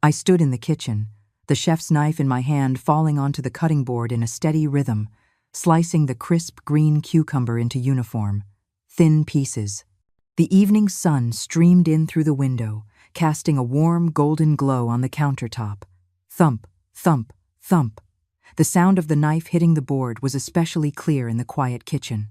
I stood in the kitchen, the chef's knife in my hand falling onto the cutting board in a steady rhythm, slicing the crisp green cucumber into uniform, thin pieces. The evening sun streamed in through the window, casting a warm golden glow on the countertop. Thump, thump, thump. The sound of the knife hitting the board was especially clear in the quiet kitchen.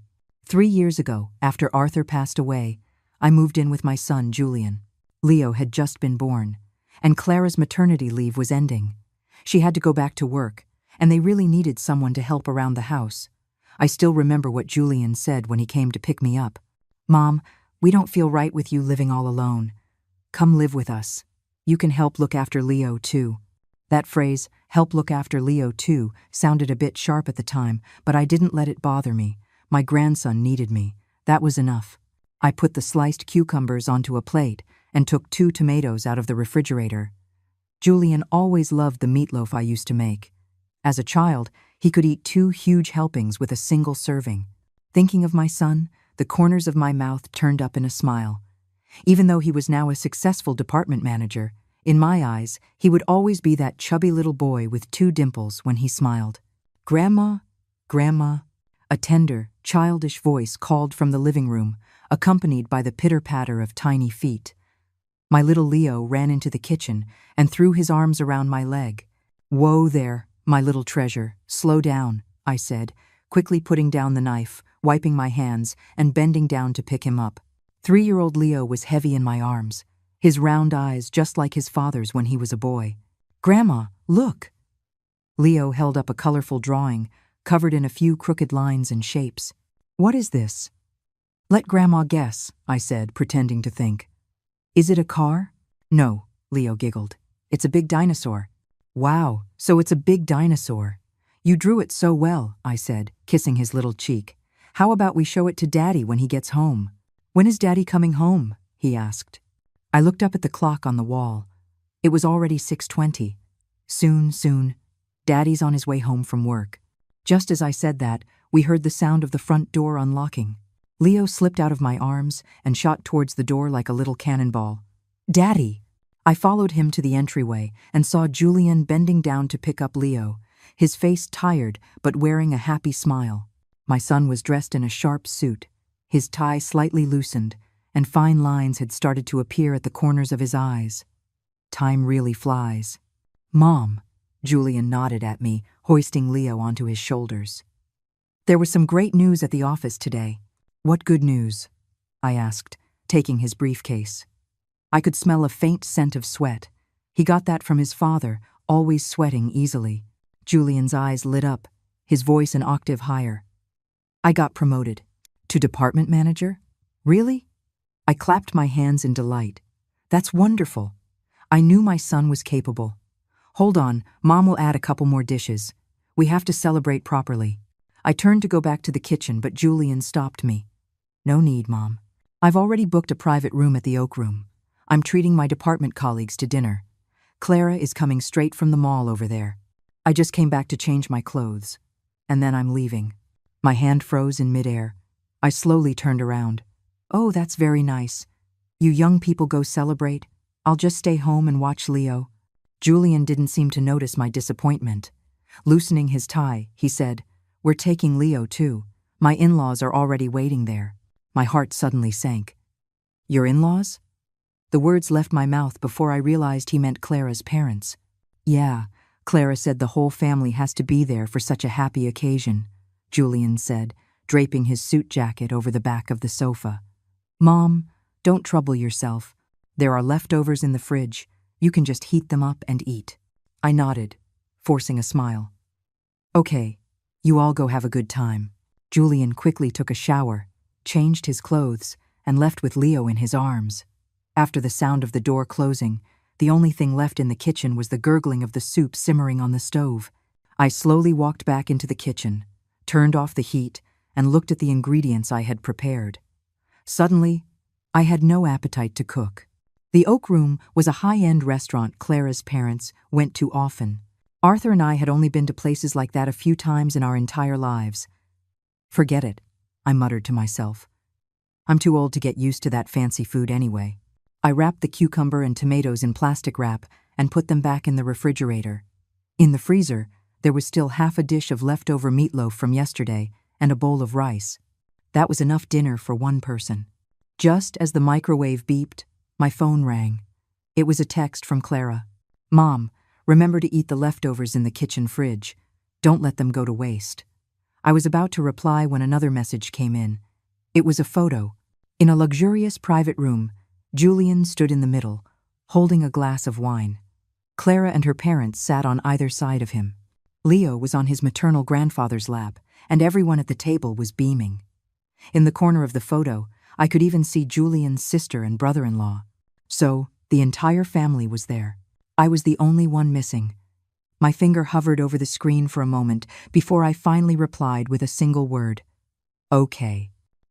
3 years ago, after Arthur passed away, I moved in with my son, Julian. Leo had just been born, and Clara's maternity leave was ending. She had to go back to work, and they really needed someone to help around the house. I still remember what Julian said when he came to pick me up. "Mom, we don't feel right with you living all alone. Come live with us. You can help look after Leo, too." That phrase, "help look after Leo, too," sounded a bit sharp at the time, but I didn't let it bother me. My grandson needed me. That was enough. I put the sliced cucumbers onto a plate and took 2 tomatoes out of the refrigerator. Julian always loved the meatloaf I used to make. As a child, he could eat 2 huge helpings with a single serving. Thinking of my son, the corners of my mouth turned up in a smile. Even though he was now a successful department manager, in my eyes, he would always be that chubby little boy with 2 dimples when he smiled. "Grandma, Grandma," a tender, childish voice called from the living room, accompanied by the pitter-patter of tiny feet. My little Leo ran into the kitchen and threw his arms around my leg. "Whoa there, my little treasure, slow down," I said, quickly putting down the knife, wiping my hands, and bending down to pick him up. 3-year-old Leo was heavy in my arms, his round eyes just like his father's when he was a boy. "Grandma, look!" Leo held up a colorful drawing, covered in a few crooked lines and shapes. "What is this?" "Let Grandma guess," I said, pretending to think. "Is it a car?" "No," Leo giggled. "It's a big dinosaur." "Wow, so it's a big dinosaur. You drew it so well," I said, kissing his little cheek. "How about we show it to Daddy when he gets home?" "When is Daddy coming home?" he asked. I looked up at the clock on the wall. It was already 6:20. Soon. Daddy's on his way home from work. Just as I said that, we heard the sound of the front door unlocking. Leo slipped out of my arms and shot towards the door like a little cannonball. "Daddy!" I followed him to the entryway and saw Julian bending down to pick up Leo, his face tired but wearing a happy smile. My son was dressed in a sharp suit, his tie slightly loosened, and fine lines had started to appear at the corners of his eyes. Time really flies. "Mom," Julian nodded at me, hoisting Leo onto his shoulders. "There was some great news at the office today." "What good news?" I asked, taking his briefcase. I could smell a faint scent of sweat. He got that from his father, always sweating easily. Julian's eyes lit up, his voice an octave higher. "I got promoted." "To department manager? Really?" I clapped my hands in delight. "That's wonderful. I knew my son was capable. Hold on, Mom will add a couple more dishes. We have to celebrate properly." I turned to go back to the kitchen, but Julian stopped me. "No need, Mom. I've already booked a private room at the Oak Room. I'm treating my department colleagues to dinner. Clara is coming straight from the mall over there. I just came back to change my clothes. And then I'm leaving." My hand froze in midair. I slowly turned around. "Oh, that's very nice. You young people go celebrate. I'll just stay home and watch Leo." Julian didn't seem to notice my disappointment. Loosening his tie, he said, "We're taking Leo too. My in-laws are already waiting there." My heart suddenly sank. "Your in-laws?" The words left my mouth before I realized he meant Clara's parents. "Yeah, Clara said the whole family has to be there for such a happy occasion," Julian said, draping his suit jacket over the back of the sofa. "Mom, don't trouble yourself. There are leftovers in the fridge. You can just heat them up and eat." I nodded, forcing a smile. "Okay, you all go have a good time." Julian quickly took a shower, changed his clothes, and left with Leo in his arms. After the sound of the door closing, the only thing left in the kitchen was the gurgling of the soup simmering on the stove. I slowly walked back into the kitchen, turned off the heat, and looked at the ingredients I had prepared. Suddenly, I had no appetite to cook. The Oak Room was a high-end restaurant Clara's parents went to often. Arthur and I had only been to places like that a few times in our entire lives. "Forget it," I muttered to myself. "I'm too old to get used to that fancy food anyway." I wrapped the cucumber and tomatoes in plastic wrap and put them back in the refrigerator. In the freezer, there was still half a dish of leftover meatloaf from yesterday and a bowl of rice. That was enough dinner for one person. Just as the microwave beeped, my phone rang. It was a text from Clara. "Mom, remember to eat the leftovers in the kitchen fridge. Don't let them go to waste." I was about to reply when another message came in. It was a photo. In a luxurious private room, Julian stood in the middle, holding a glass of wine. Clara and her parents sat on either side of him. Leo was on his maternal grandfather's lap, and everyone at the table was beaming. In the corner of the photo, I could even see Julian's sister and brother-in-law. So, the entire family was there. I was the only one missing. My finger hovered over the screen for a moment before I finally replied with a single word. "Okay."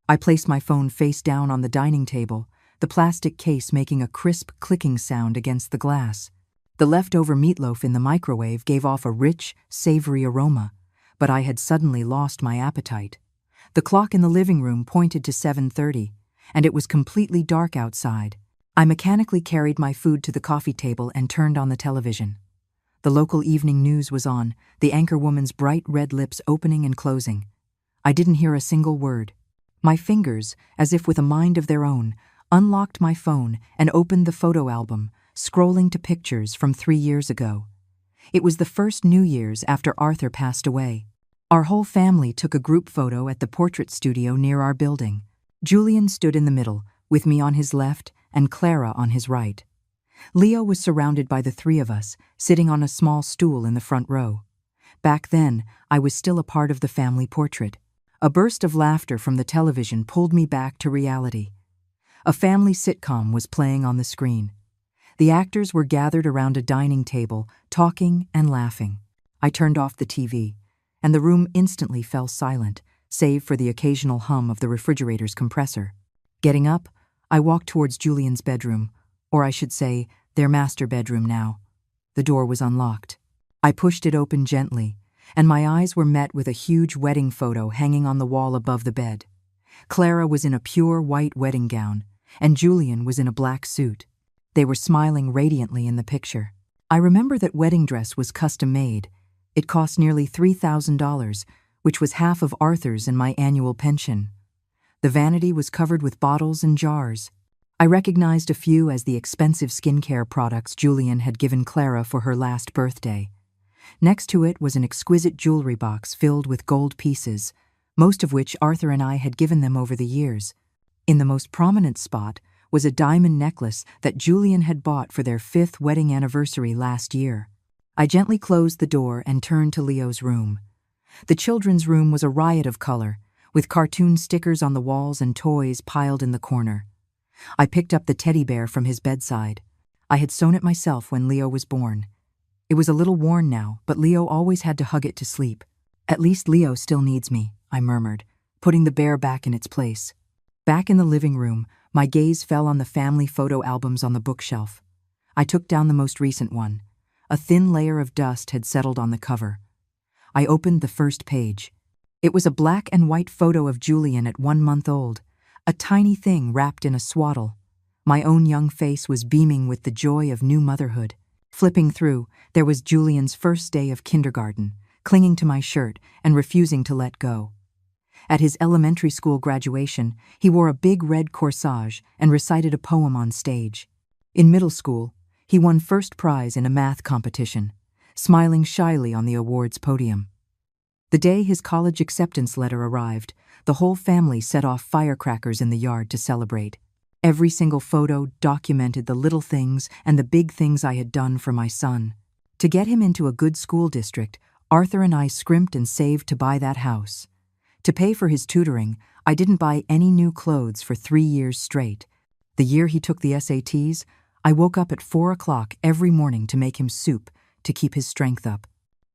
I placed my phone face down on the dining table, the plastic case making a crisp clicking sound against the glass. The leftover meatloaf in the microwave gave off a rich, savory aroma, but I had suddenly lost my appetite. The clock in the living room pointed to 7:30, and it was completely dark outside. I mechanically carried my food to the coffee table and turned on the television. The local evening news was on, the anchorwoman's bright red lips opening and closing. I didn't hear a single word. My fingers, as if with a mind of their own, unlocked my phone and opened the photo album, scrolling to pictures from 3 years ago. It was the first New Year's after Arthur passed away. Our whole family took a group photo at the portrait studio near our building. Julian stood in the middle, with me on his left and Clara on his right. Leo was surrounded by the three of us, sitting on a small stool in the front row. Back then, I was still a part of the family portrait. A burst of laughter from the television pulled me back to reality. A family sitcom was playing on the screen. The actors were gathered around a dining table, talking and laughing. I turned off the TV, and the room instantly fell silent, save for the occasional hum of the refrigerator's compressor. Getting up, I walked towards Julian's bedroom, or I should say, their master bedroom now. The door was unlocked. I pushed it open gently, and my eyes were met with a huge wedding photo hanging on the wall above the bed. Clara was in a pure white wedding gown, and Julian was in a black suit. They were smiling radiantly in the picture. I remember that wedding dress was custom-made. It cost nearly $3,000, which was half of Arthur's and my annual pension. The vanity was covered with bottles and jars. I recognized a few as the expensive skincare products Julian had given Clara for her last birthday. Next to it was an exquisite jewelry box filled with gold pieces, most of which Arthur and I had given them over the years. In the most prominent spot was a diamond necklace that Julian had bought for their 5th wedding anniversary last year. I gently closed the door and turned to Leo's room. The children's room was a riot of color, with cartoon stickers on the walls and toys piled in the corner. I picked up the teddy bear from his bedside. I had sewn it myself when Leo was born. It was a little worn now, but Leo always had to hug it to sleep. "At least Leo still needs me," I murmured, putting the bear back in its place. Back in the living room, my gaze fell on the family photo albums on the bookshelf. I took down the most recent one. A thin layer of dust had settled on the cover. I opened the first page. It was a black and white photo of Julian at 1 month old, a tiny thing wrapped in a swaddle. My own young face was beaming with the joy of new motherhood. Flipping through, there was Julian's first day of kindergarten, clinging to my shirt and refusing to let go. At his elementary school graduation, he wore a big red corsage and recited a poem on stage. In middle school, he won first prize in a math competition, smiling shyly on the awards podium. The day his college acceptance letter arrived, the whole family set off firecrackers in the yard to celebrate. Every single photo documented the little things and the big things I had done for my son. To get him into a good school district, Arthur and I scrimped and saved to buy that house. To pay for his tutoring, I didn't buy any new clothes for 3 years straight. The year he took the SATs, I woke up at 4 o'clock every morning to make him soup to keep his strength up.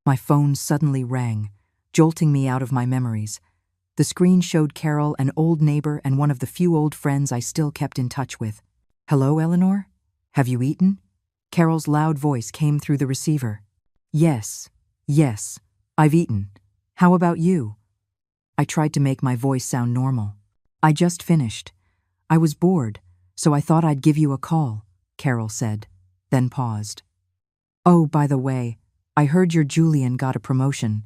My phone suddenly rang, jolting me out of my memories. The screen showed Carol, an old neighbor and one of the few old friends I still kept in touch with. "Hello, Eleanor? Have you eaten?" Carol's loud voice came through the receiver. Yes, I've eaten. How about you?" I tried to make my voice sound normal. "I just finished. I was bored, so I thought I'd give you a call," Carol said, then paused. Oh, by the way, I heard your Julian got a promotion.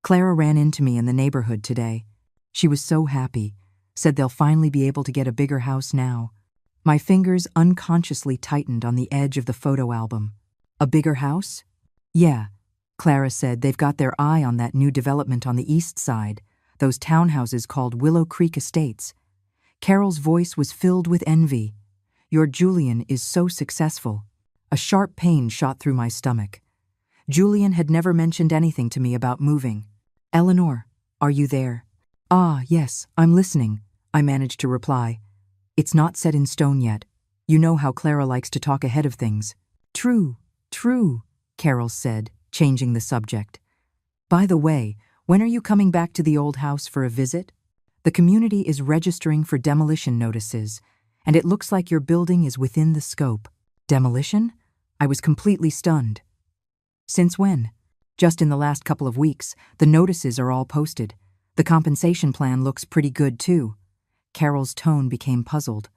Clara ran into me in the neighborhood today. She was so happy, said they'll finally be able to get a bigger house now. My fingers unconsciously tightened on the edge of the photo album. A bigger house? Yeah, Clara said they've got their eye on that new development on the east side, those townhouses called Willow Creek Estates. Carol's voice was filled with envy. Your Julian is so successful. A sharp pain shot through my stomach. Julian had never mentioned anything to me about moving. Eleanor, are you there? Ah, yes, I'm listening, I managed to reply. It's not set in stone yet. You know how Clara likes to talk ahead of things. True, Carol said, changing the subject. By the way, when are you coming back to the old house for a visit? The community is registering for demolition notices, and it looks like your building is within the scope. Demolition? I was completely stunned. Since when? Just in the last couple of weeks. The notices are all posted. The compensation plan looks pretty good, too. Carol's tone became puzzled.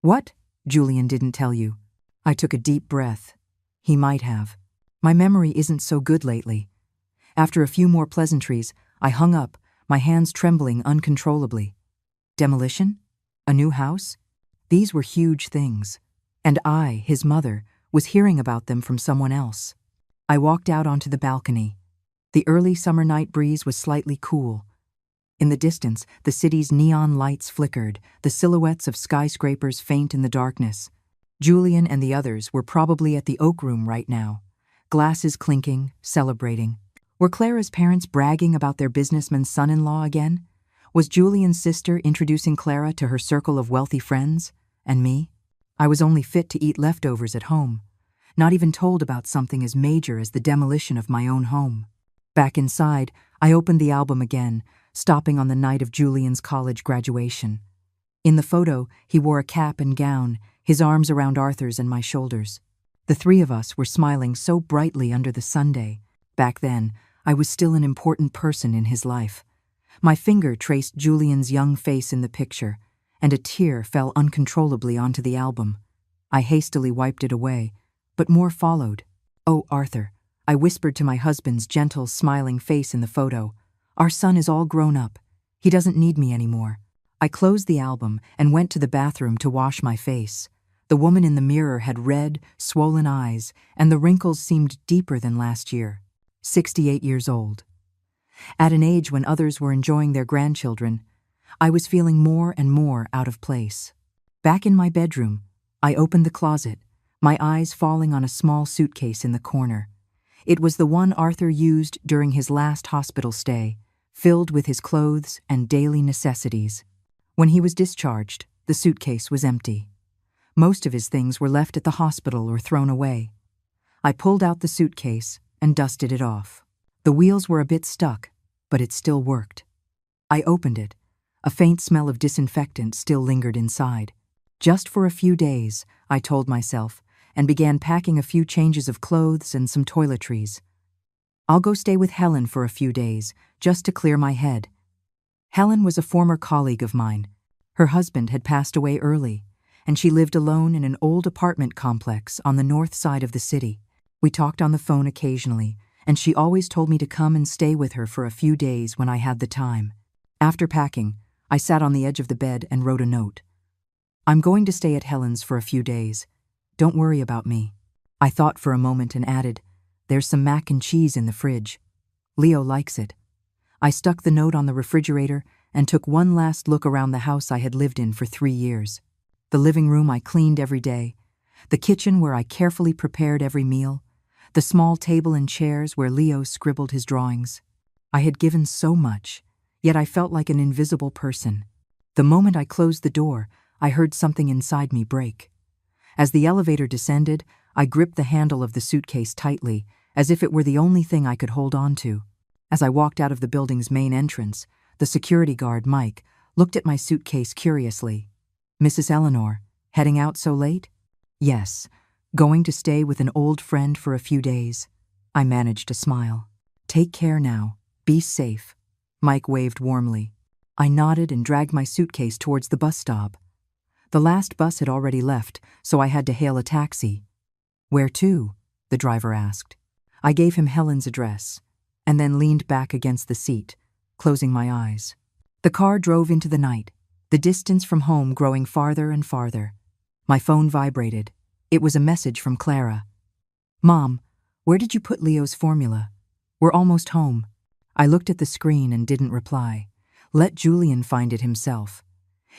What? Julian didn't tell you. I took a deep breath. He might have. My memory isn't so good lately. After a few more pleasantries, I hung up, my hands trembling uncontrollably. Demolition? A new house? These were huge things. And I, his mother, was hearing about them from someone else. I walked out onto the balcony. The early summer night breeze was slightly cool. In the distance, the city's neon lights flickered, the silhouettes of skyscrapers faint in the darkness. Julian and the others were probably at the Oak Room right now, glasses clinking, celebrating. Were Clara's parents bragging about their businessman's son-in-law again? Was Julian's sister introducing Clara to her circle of wealthy friends? And me? I was only fit to eat leftovers at home, not even told about something as major as the demolition of my own home. Back inside, I opened the album again, stopping on the night of Julian's college graduation. In the photo, he wore a cap and gown, his arms around Arthur's and my shoulders. The three of us were smiling so brightly under the sunday. Back then, I was still an important person in his life. My finger traced Julian's young face in the picture, and a tear fell uncontrollably onto the album. I hastily wiped it away, but more followed. Oh, Arthur, I whispered to my husband's gentle, smiling face in the photo. Our son is all grown up. He doesn't need me anymore. I closed the album and went to the bathroom to wash my face. The woman in the mirror had red, swollen eyes, and the wrinkles seemed deeper than last year. 68 years old. At an age when others were enjoying their grandchildren, I was feeling more and more out of place. Back in my bedroom, I opened the closet, my eyes falling on a small suitcase in the corner. It was the one Arthur used during his last hospital stay, filled with his clothes and daily necessities. When he was discharged, the suitcase was empty. Most of his things were left at the hospital or thrown away. I pulled out the suitcase and dusted it off. The wheels were a bit stuck, but it still worked. I opened it. A faint smell of disinfectant still lingered inside. Just for a few days, I told myself, and began packing a few changes of clothes and some toiletries. I'll go stay with Helen for a few days, just to clear my head. Helen was a former colleague of mine. Her husband had passed away early, and she lived alone in an old apartment complex on the north side of the city. We talked on the phone occasionally, and she always told me to come and stay with her for a few days when I had the time. After packing, I sat on the edge of the bed and wrote a note. I'm going to stay at Helen's for a few days. Don't worry about me. I thought for a moment and added, there's some mac and cheese in the fridge. Leo likes it. I stuck the note on the refrigerator and took one last look around the house I had lived in for 3 years. The living room I cleaned every day, the kitchen where I carefully prepared every meal, the small table and chairs where Leo scribbled his drawings. I had given so much, yet I felt like an invisible person. The moment I closed the door, I heard something inside me break. As the elevator descended, I gripped the handle of the suitcase tightly, as if it were the only thing I could hold on to. As I walked out of the building's main entrance, the security guard, Mike, looked at my suitcase curiously. Mrs. Eleanor, heading out so late? Yes, going to stay with an old friend for a few days. I managed to smile. Take care now. Be safe. Mike waved warmly. I nodded and dragged my suitcase towards the bus stop. The last bus had already left, so I had to hail a taxi. Where to? the driver asked. I gave him Helen's address, and then leaned back against the seat, closing my eyes. The car drove into the night, the distance from home growing farther and farther. My phone vibrated. It was a message from Clara. "Mom, where did you put Leo's formula? We're almost home." I looked at the screen and didn't reply. Let Julian find it himself.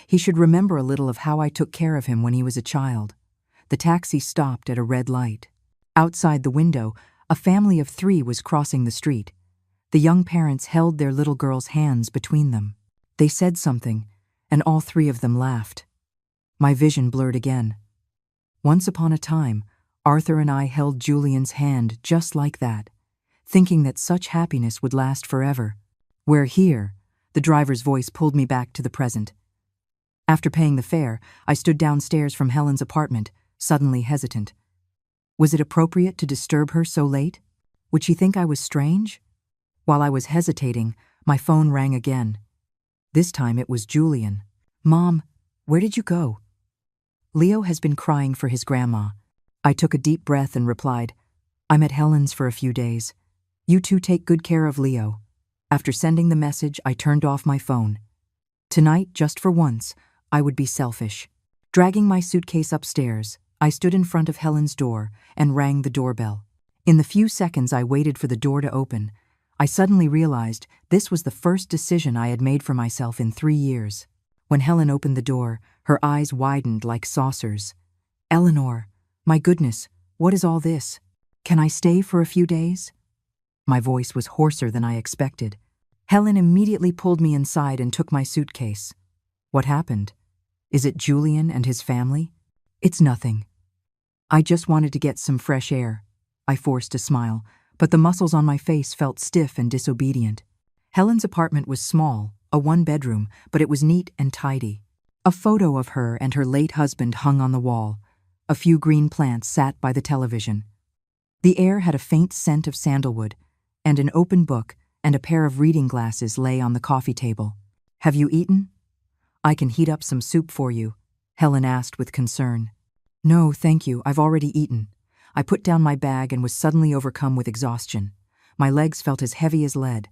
He should remember a little of how I took care of him when he was a child. The taxi stopped at a red light. Outside the window, a family of 3 was crossing the street. The young parents held their little girl's hands between them. They said something, and all 3 of them laughed. My vision blurred again. Once upon a time, Arthur and I held Julian's hand just like that, thinking that such happiness would last forever. "We're here," the driver's voice pulled me back to the present. After paying the fare, I stood downstairs from Helen's apartment, suddenly hesitant. Was it appropriate to disturb her so late? Would she think I was strange? While I was hesitating, my phone rang again. This time it was Julian. "Mom, where did you go?" "Leo has been crying for his grandma." I took a deep breath and replied, "I'm at Helen's for a few days. You two take good care of Leo." After sending the message, I turned off my phone. Tonight, just for once, I would be selfish. Dragging my suitcase upstairs, I stood in front of Helen's door and rang the doorbell. In the few seconds I waited for the door to open, I suddenly realized this was the first decision I had made for myself in 3 years. When Helen opened the door, her eyes widened like saucers. "Eleanor, my goodness, what is all this? Can I stay for a few days?" My voice was hoarser than I expected. Helen immediately pulled me inside and took my suitcase. "What happened? Is it Julian and his family?" "It's nothing. I just wanted to get some fresh air." I forced a smile, but the muscles on my face felt stiff and disobedient. Helen's apartment was small, a 1-bedroom, but it was neat and tidy. A photo of her and her late husband hung on the wall. A few green plants sat by the television. The air had a faint scent of sandalwood, and an open book and a pair of reading glasses lay on the coffee table. "Have you eaten?" "I can heat up some soup for you," Helen asked with concern. "No, thank you, I've already eaten." I put down my bag and was suddenly overcome with exhaustion. My legs felt as heavy as lead.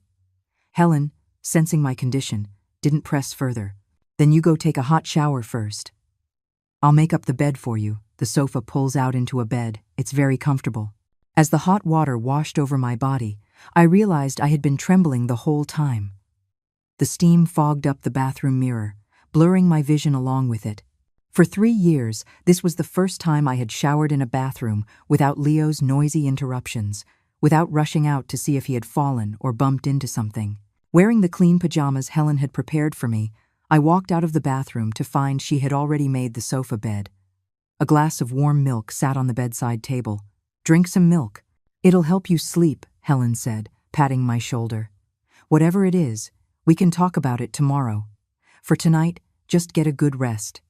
Helen, sensing my condition, didn't press further. "Then you go take a hot shower first. I'll make up the bed for you." The sofa pulls out into a bed. It's very comfortable. As the hot water washed over my body, I realized I had been trembling the whole time. The steam fogged up the bathroom mirror, blurring my vision along with it. For 3 years, this was the first time I had showered in a bathroom without Leo's noisy interruptions, without rushing out to see if he had fallen or bumped into something. Wearing the clean pajamas Helen had prepared for me, I walked out of the bathroom to find she had already made the sofa bed. A glass of warm milk sat on the bedside table. "Drink some milk. It'll help you sleep," Helen said, patting my shoulder. "Whatever it is, we can talk about it tomorrow. For tonight, just get a good rest."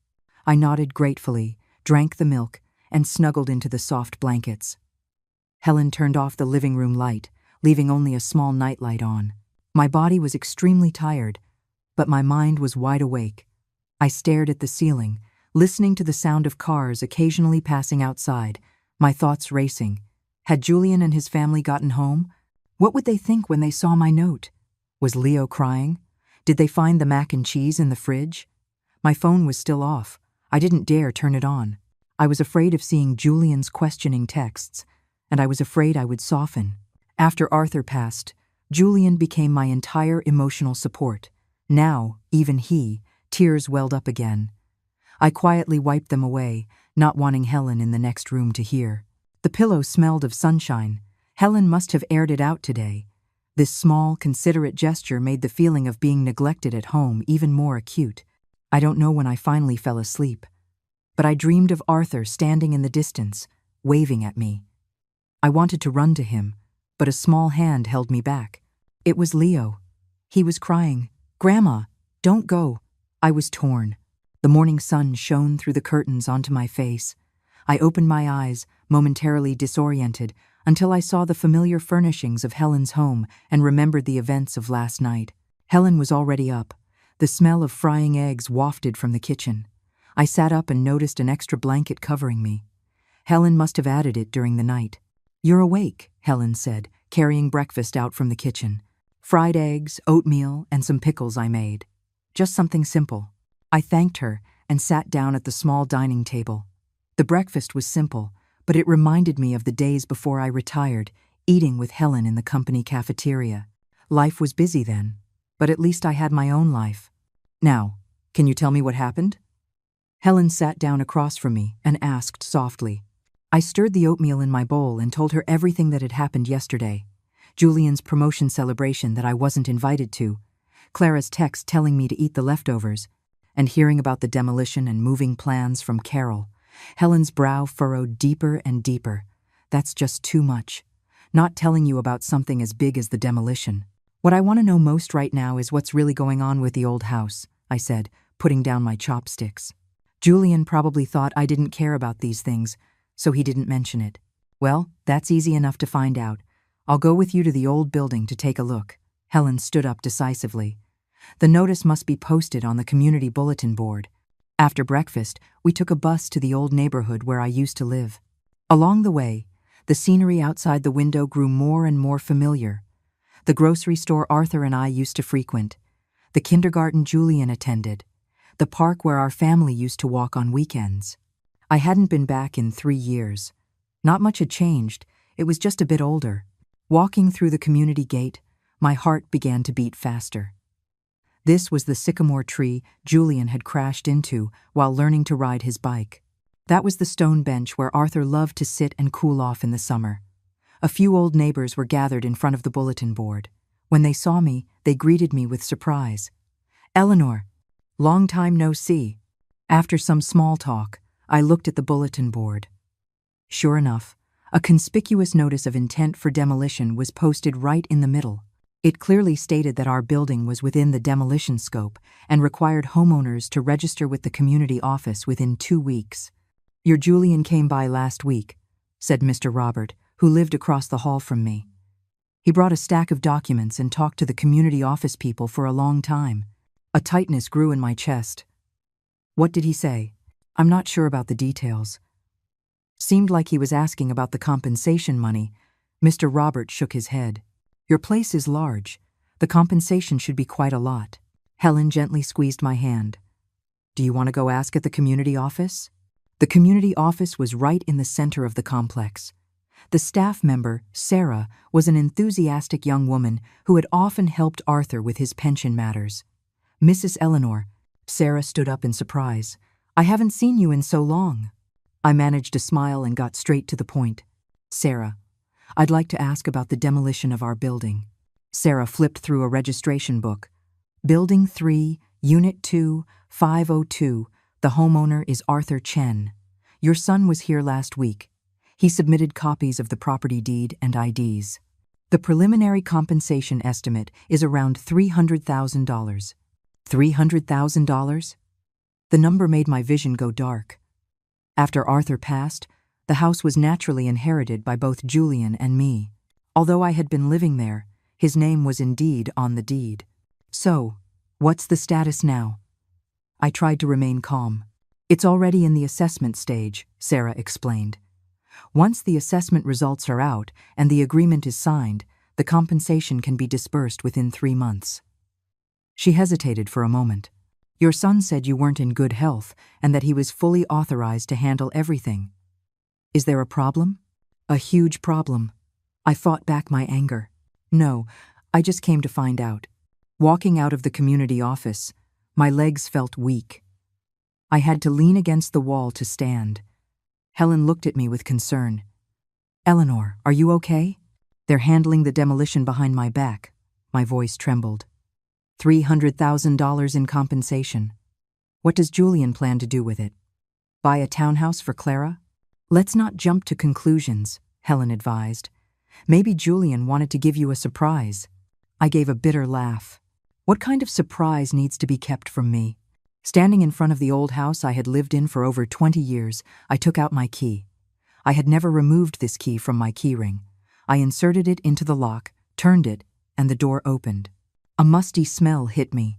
I nodded gratefully, drank the milk, and snuggled into the soft blankets. Helen turned off the living room light, leaving only a small nightlight on. My body was extremely tired, but my mind was wide awake. I stared at the ceiling, listening to the sound of cars occasionally passing outside, my thoughts racing. Had Julian and his family gotten home? What would they think when they saw my note? Was Leo crying? Did they find the mac and cheese in the fridge? My phone was still off. I didn't dare turn it on. I was afraid of seeing Julian's questioning texts, and I was afraid I would soften. After Arthur passed, Julian became my entire emotional support. Now, even tears welled up again. I quietly wiped them away, not wanting Helen in the next room to hear. The pillow smelled of sunshine. Helen must have aired it out today. This small, considerate gesture made the feeling of being neglected at home even more acute. I don't know when I finally fell asleep, but I dreamed of Arthur standing in the distance, waving at me. I wanted to run to him, but a small hand held me back. It was Leo. He was crying, "Grandma, don't go." I was torn. The morning sun shone through the curtains onto my face. I opened my eyes, momentarily disoriented, until I saw the familiar furnishings of Helen's home and remembered the events of last night. Helen was already up. The smell of frying eggs wafted from the kitchen. I sat up and noticed an extra blanket covering me. Helen must have added it during the night. "You're awake," Helen said, carrying breakfast out from the kitchen. "Fried eggs, oatmeal, and some pickles I made. Just something simple." I thanked her and sat down at the small dining table. The breakfast was simple, but it reminded me of the days before I retired, eating with Helen in the company cafeteria. Life was busy then, but at least I had my own life. "Now, can you tell me what happened?" Helen sat down across from me and asked softly. I stirred the oatmeal in my bowl and told her everything that had happened yesterday. Julian's promotion celebration that I wasn't invited to, Clara's text telling me to eat the leftovers, and hearing about the demolition and moving plans from Carol. Helen's brow furrowed deeper and deeper. "That's just too much. Not telling you about something as big as the demolition. What I want to know most right now is what's really going on with the old house," I said, putting down my chopsticks. "Julian probably thought I didn't care about these things, so he didn't mention it." "Well, that's easy enough to find out. I'll go with you to the old building to take a look." Helen stood up decisively. "The notice must be posted on the community bulletin board." After breakfast, we took a bus to the old neighborhood where I used to live. Along the way, the scenery outside the window grew more and more familiar. The grocery store Arthur and I used to frequent, the kindergarten Julian attended, the park where our family used to walk on weekends. I hadn't been back in 3 years. Not much had changed, it was just a bit older. Walking through the community gate, my heart began to beat faster. This was the sycamore tree Julian had crashed into while learning to ride his bike. That was the stone bench where Arthur loved to sit and cool off in the summer. A few old neighbors were gathered in front of the bulletin board. When they saw me, they greeted me with surprise. "Eleanor, long time no see." After some small talk, I looked at the bulletin board. Sure enough, a conspicuous notice of intent for demolition was posted right in the middle. It clearly stated that our building was within the demolition scope and required homeowners to register with the community office within 2 weeks. "Your Julian came by last week," said Mr. Robert, who lived across the hall from me. "He brought a stack of documents and talked to the community office people for a long time." A tightness grew in my chest. "What did he say?" "I'm not sure about the details." Seemed like he was asking about the compensation money. Mr. Robert shook his head. "Your place is large. The compensation should be quite a lot." Helen gently squeezed my hand. "Do you want to go ask at the community office?" The community office was right in the center of the complex. The staff member, Sarah, was an enthusiastic young woman who had often helped Arthur with his pension matters. "Mrs. Eleanor," Sarah stood up in surprise. "I haven't seen you in so long." I managed a smile and got straight to the point. "Sarah, I'd like to ask about the demolition of our building." Sarah flipped through a registration book. "Building 3, Unit 2, 502. The homeowner is Arthur Chen. Your son was here last week. He submitted copies of the property deed and IDs. The preliminary compensation estimate is around $300,000. $300,000? The number made my vision go dark. After Arthur passed, the house was naturally inherited by both Julian and me. Although I had been living there, his name was indeed on the deed. "So, what's the status now?" I tried to remain calm. "It's already in the assessment stage," Sarah explained. "Once the assessment results are out and the agreement is signed, the compensation can be disbursed within 3 months." She hesitated for a moment. "Your son said you weren't in good health and that he was fully authorized to handle everything. Is there a problem?" "A huge problem." I fought back my anger. "No, I just came to find out." Walking out of the community office, my legs felt weak. I had to lean against the wall to stand. Helen looked at me with concern. "Eleanor, are you okay?" "They're handling the demolition behind my back." My voice trembled. $300,000 in compensation. What does Julian plan to do with it? Buy a townhouse for Clara? "Let's not jump to conclusions," Helen advised. "Maybe Julian wanted to give you a surprise." I gave a bitter laugh. What kind of surprise needs to be kept from me? Standing in front of the old house I had lived in for over 20 years, I took out my key. I had never removed this key from my keyring. I inserted it into the lock, turned it, and the door opened. A musty smell hit me.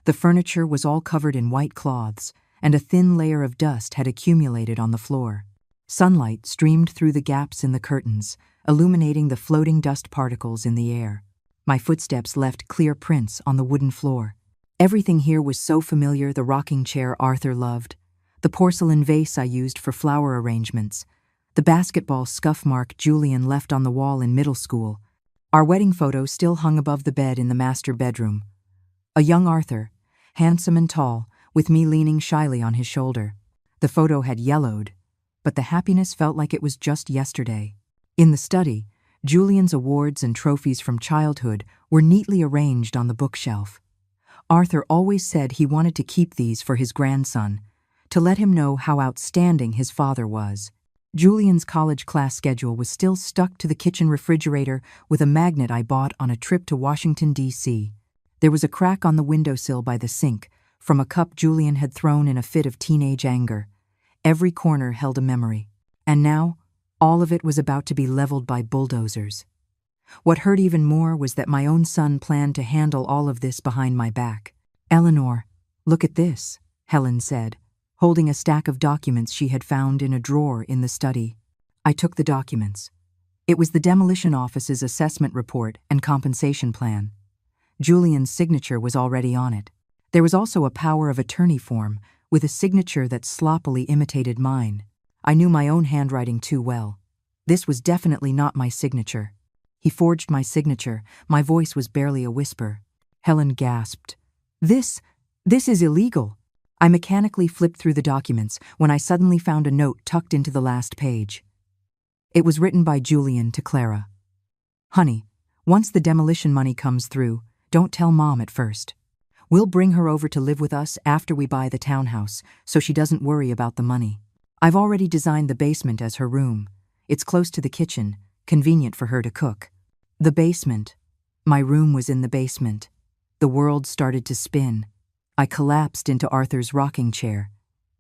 The furniture was all covered in white cloths, and a thin layer of dust had accumulated on the floor. Sunlight streamed through the gaps in the curtains, illuminating the floating dust particles in the air. My footsteps left clear prints on the wooden floor. Everything here was so familiar: the rocking chair Arthur loved, the porcelain vase I used for flower arrangements, the basketball scuff mark Julian left on the wall in middle school. Our wedding photo still hung above the bed in the master bedroom. A young Arthur, handsome and tall, with me leaning shyly on his shoulder. The photo had yellowed, but the happiness felt like it was just yesterday. In the study, Julian's awards and trophies from childhood were neatly arranged on the bookshelf. Arthur always said he wanted to keep these for his grandson, to let him know how outstanding his father was. Julian's college class schedule was still stuck to the kitchen refrigerator with a magnet I bought on a trip to Washington, D.C. There was a crack on the windowsill by the sink from a cup Julian had thrown in a fit of teenage anger. Every corner held a memory. And now, all of it was about to be leveled by bulldozers. What hurt even more was that my own son planned to handle all of this behind my back. "Eleanor, look at this," Helen said, holding a stack of documents she had found in a drawer in the study. I took the documents. It was the demolition office's assessment report and compensation plan. Julian's signature was already on it. There was also a power of attorney form with a signature that sloppily imitated mine. I knew my own handwriting too well. This was definitely not my signature. He forged my signature. My voice was barely a whisper. Helen gasped. This is illegal." I mechanically flipped through the documents when I suddenly found a note tucked into the last page. It was written by Julian to Clara. "Honey, once the demolition money comes through, don't tell Mom at first. We'll bring her over to live with us after we buy the townhouse, so she doesn't worry about the money. I've already designed the basement as her room. It's close to the kitchen, convenient for her to cook." The basement. My room was in the basement. The world started to spin. I collapsed into Arthur's rocking chair.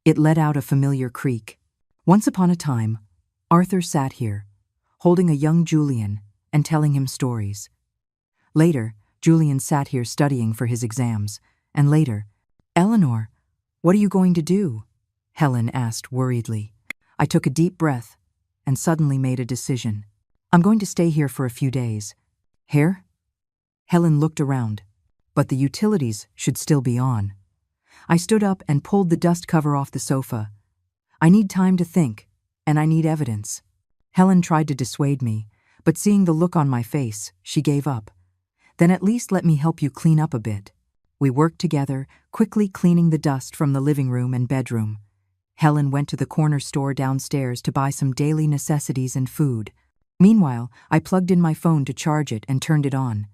It let out a familiar creak. Once upon a time, Arthur sat here, holding a young Julian and telling him stories. Later, Julian sat here studying for his exams, and later, "Eleanor, what are you going to do?" Helen asked worriedly. I took a deep breath and suddenly made a decision. "I'm going to stay here for a few days." "Here?" Helen looked around, but the utilities should still be on. I stood up and pulled the dust cover off the sofa. "I need time to think, and I need evidence." Helen tried to dissuade me, but seeing the look on my face, she gave up. "Then at least let me help you clean up a bit." We worked together, quickly cleaning the dust from the living room and bedroom. Helen went to the corner store downstairs to buy some daily necessities and food. Meanwhile, I plugged in my phone to charge it and turned it on.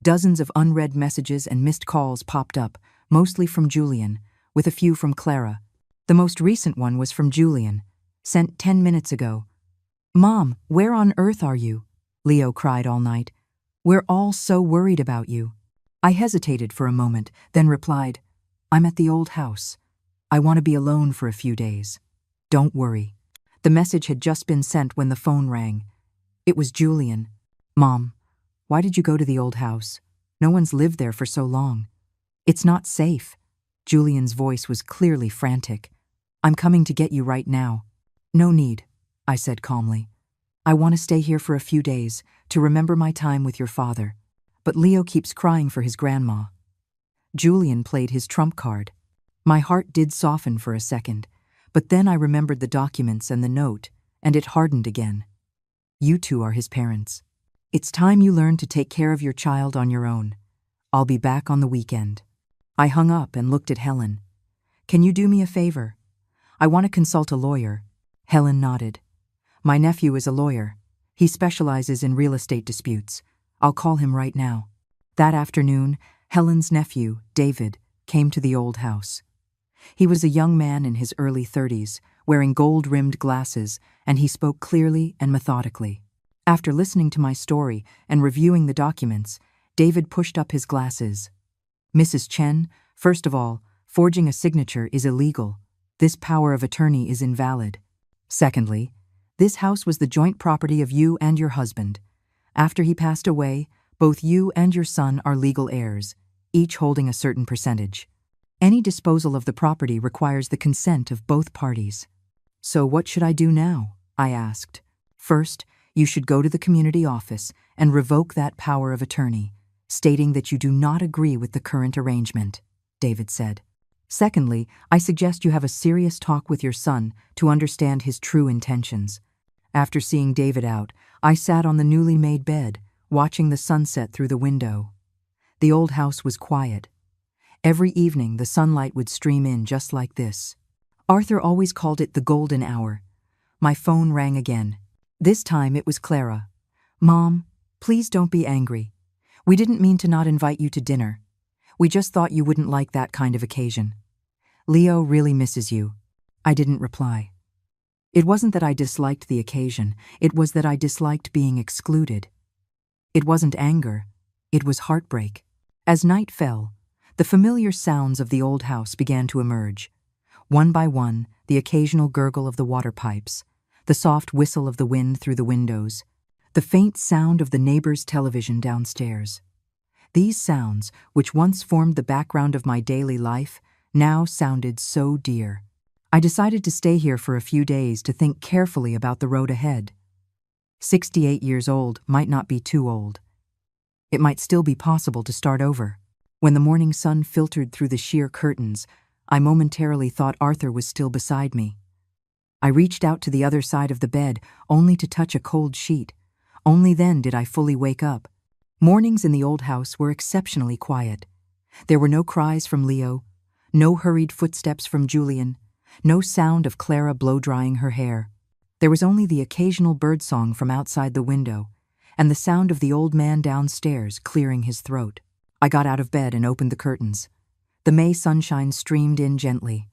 Dozens of unread messages and missed calls popped up, mostly from Julian, with a few from Clara. The most recent one was from Julian, sent 10 minutes ago. "Mom, where on earth are you?" Leo cried all night. "We're all so worried about you." I hesitated for a moment, then replied, "I'm at the old house. I want to be alone for a few days. Don't worry." The message had just been sent when the phone rang. It was Julian. "Mom, why did you go to the old house? No one's lived there for so long." "It's not safe." Julian's voice was clearly frantic. "I'm coming to get you right now." "No need," I said calmly. "I want to stay here for a few days to remember my time with your father. But Leo keeps crying for his grandma." Julian played his trump card. My heart did soften for a second, but then I remembered the documents and the note, and it hardened again. "You two are his parents. It's time you learn to take care of your child on your own. I'll be back on the weekend." I hung up and looked at Helen. "Can you do me a favor? I want to consult a lawyer." Helen nodded. "My nephew is a lawyer. He specializes in real estate disputes. I'll call him right now." That afternoon, Helen's nephew, David, came to the old house. He was a young man in his early 30s, wearing gold-rimmed glasses, and he spoke clearly and methodically. After listening to my story and reviewing the documents, David pushed up his glasses. "Mrs. Chen, first of all, forging a signature is illegal. This power of attorney is invalid. Secondly, this house was the joint property of you and your husband. After he passed away, both you and your son are legal heirs, each holding a certain percentage. Any disposal of the property requires the consent of both parties." "So what should I do now?" I asked. "First, You should go to the community office and revoke that power of attorney, stating that you do not agree with the current arrangement, David said. Secondly, I suggest you have a serious talk with your son to understand his true intentions. After seeing David out, I sat on the newly made bed, watching the sunset through the window. The old house was quiet. Every evening the sunlight would stream in just like this. Arthur always called it the golden hour. My phone rang again. This time it was Clara. "Mom, please don't be angry. We didn't mean to not invite you to dinner. We just thought you wouldn't like that kind of occasion. Leo really misses you." I didn't reply. It wasn't that I disliked the occasion, it was that I disliked being excluded. It wasn't anger, it was heartbreak. As night fell, the familiar sounds of the old house began to emerge. One by one, the occasional gurgle of the water pipes, the soft whistle of the wind through the windows, the faint sound of the neighbor's television downstairs. These sounds, which once formed the background of my daily life, now sounded so dear. I decided to stay here for a few days to think carefully about the road ahead. 68 years old might not be too old. It might still be possible to start over. When the morning sun filtered through the sheer curtains, I momentarily thought Arthur was still beside me. I reached out to the other side of the bed, only to touch a cold sheet. Only then did I fully wake up. Mornings in the old house were exceptionally quiet. There were no cries from Leo, no hurried footsteps from Julian, no sound of Clara blow-drying her hair. There was only the occasional birdsong from outside the window, and the sound of the old man downstairs clearing his throat. I got out of bed and opened the curtains. The May sunshine streamed in gently.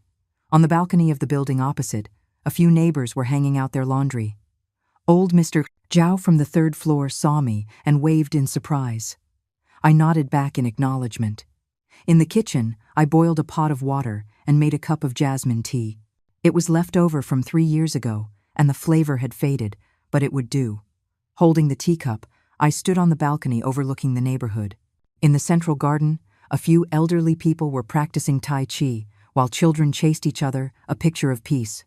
On the balcony of the building opposite, a few neighbors were hanging out their laundry. Old Mr. Zhao from the third floor saw me and waved in surprise. I nodded back in acknowledgement. In the kitchen, I boiled a pot of water and made a cup of jasmine tea. It was left over from 3 years ago, and the flavor had faded, but it would do. Holding the teacup, I stood on the balcony overlooking the neighborhood. In the central garden, a few elderly people were practicing Tai Chi, while children chased each other, a picture of peace.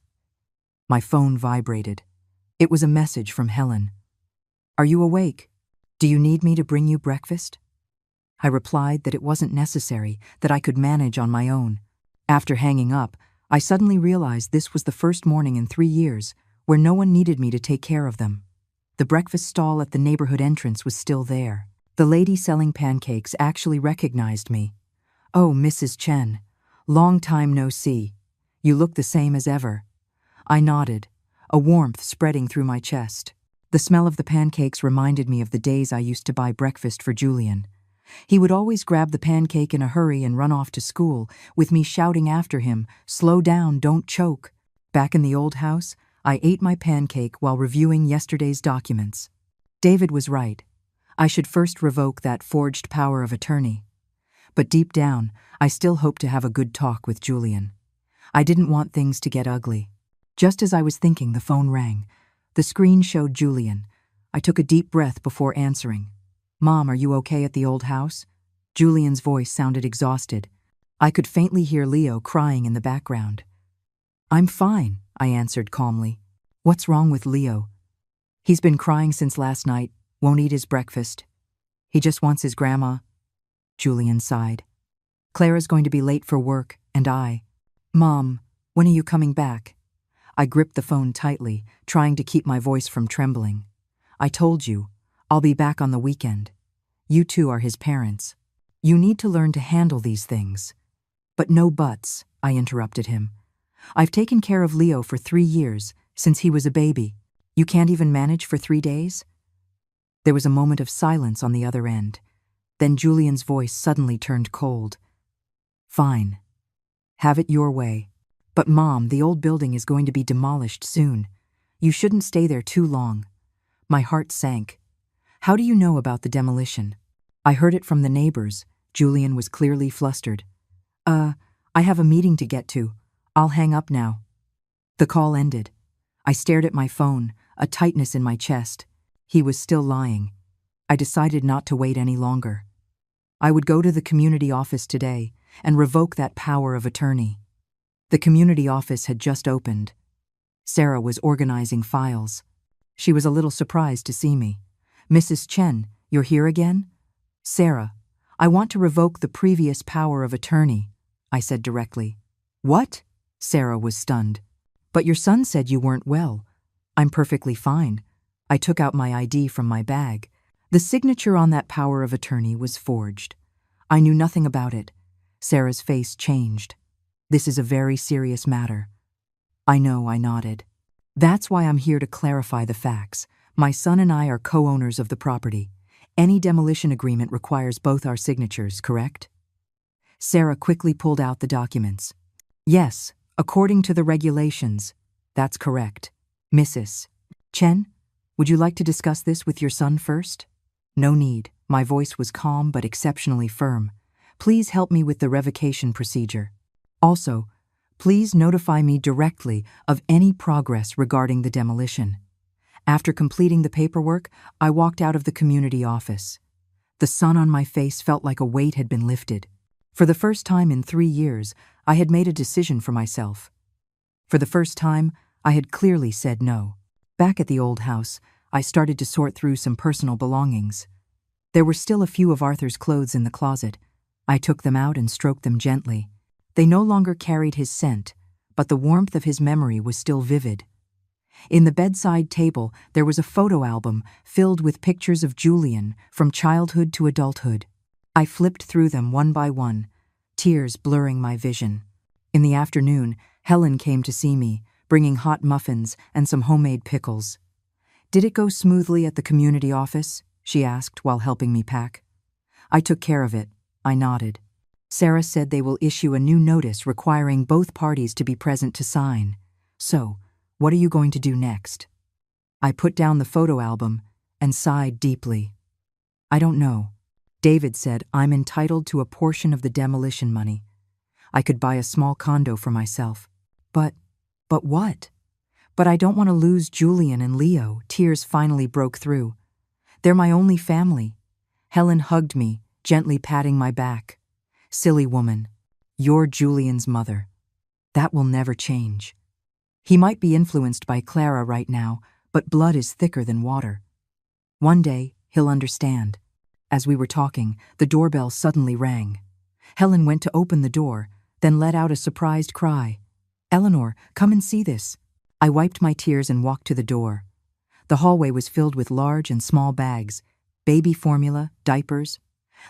My phone vibrated. It was a message from Helen. "Are you awake? Do you need me to bring you breakfast?" I replied that it wasn't necessary, that I could manage on my own. After hanging up, I suddenly realized this was the first morning in 3 years where no one needed me to take care of them. The breakfast stall at the neighborhood entrance was still there. The lady selling pancakes actually recognized me. "Oh, Mrs. Chen, long time no see. You look the same as ever." I nodded, a warmth spreading through my chest. The smell of the pancakes reminded me of the days I used to buy breakfast for Julian. He would always grab the pancake in a hurry and run off to school, with me shouting after him, "Slow down, don't choke." Back in the old house, I ate my pancake while reviewing yesterday's documents. David was right. I should first revoke that forged power of attorney. But deep down, I still hoped to have a good talk with Julian. I didn't want things to get ugly. Just as I was thinking, the phone rang. The screen showed Julian. I took a deep breath before answering. "Mom, are you okay at the old house?" Julian's voice sounded exhausted. I could faintly hear Leo crying in the background. "I'm fine," I answered calmly. "What's wrong with Leo?" "He's been crying since last night, won't eat his breakfast. He just wants his grandma." Julian sighed. "Clara's going to be late for work, and Mom, when are you coming back?" I gripped the phone tightly, trying to keep my voice from trembling. "I told you, I'll be back on the weekend. You two are his parents. You need to learn to handle these things." "But no buts," I interrupted him. "I've taken care of Leo for 3 years, since he was a baby. You can't even manage for 3 days?" There was a moment of silence on the other end. Then Julian's voice suddenly turned cold. "Fine. Have it your way. But Mom, the old building is going to be demolished soon. You shouldn't stay there too long." My heart sank. "How do you know about the demolition?" "I heard it from the neighbors." Julian was clearly flustered. I have a meeting to get to. I'll hang up now." The call ended. I stared at my phone, a tightness in my chest. He was still lying. I decided not to wait any longer. I would go to the community office today and revoke that power of attorney. The community office had just opened. Sarah was organizing files. She was a little surprised to see me. "Mrs. Chen, you're here again?" "Sarah, I want to revoke the previous power of attorney," I said directly. "What?" Sarah was stunned. "But your son said you weren't well." "I'm perfectly fine." I took out my ID from my bag. The signature on that power of attorney was forged. I knew nothing about it. Sarah's face changed. "This is a very serious matter." "I know," I nodded. "That's why I'm here to clarify the facts. My son and I are co-owners of the property. Any demolition agreement requires both our signatures, correct?" Sarah quickly pulled out the documents. "Yes, according to the regulations. That's correct. Mrs. Chen, would you like to discuss this with your son first?" "No need." My voice was calm but exceptionally firm. "Please help me with the revocation procedure. Also, please notify me directly of any progress regarding the demolition." After completing the paperwork, I walked out of the community office. The sun on my face felt like a weight had been lifted. For the first time in 3 years, I had made a decision for myself. For the first time, I had clearly said no. Back at the old house, I started to sort through some personal belongings. There were still a few of Arthur's clothes in the closet. I took them out and stroked them gently. They no longer carried his scent, but the warmth of his memory was still vivid. In the bedside table, there was a photo album filled with pictures of Julian from childhood to adulthood. I flipped through them one by one, tears blurring my vision. In the afternoon, Helen came to see me, bringing hot muffins and some homemade pickles. "Did it go smoothly at the community office?" she asked while helping me pack. "I took care of it." I nodded. "Sarah said they will issue a new notice requiring both parties to be present to sign. So, what are you going to do next?" I put down the photo album and sighed deeply. "I don't know. David said I'm entitled to a portion of the demolition money. I could buy a small condo for myself. But what? But I don't want to lose Julian and Leo." Tears finally broke through. "They're my only family." Helen hugged me, gently patting my back. "Silly woman, you're Julian's mother. That will never change. He might be influenced by Clara right now, but blood is thicker than water. One day, he'll understand." As we were talking, the doorbell suddenly rang. Helen went to open the door, then let out a surprised cry. "Eleanor, come and see this." I wiped my tears and walked to the door. The hallway was filled with large and small bags, baby formula, diapers,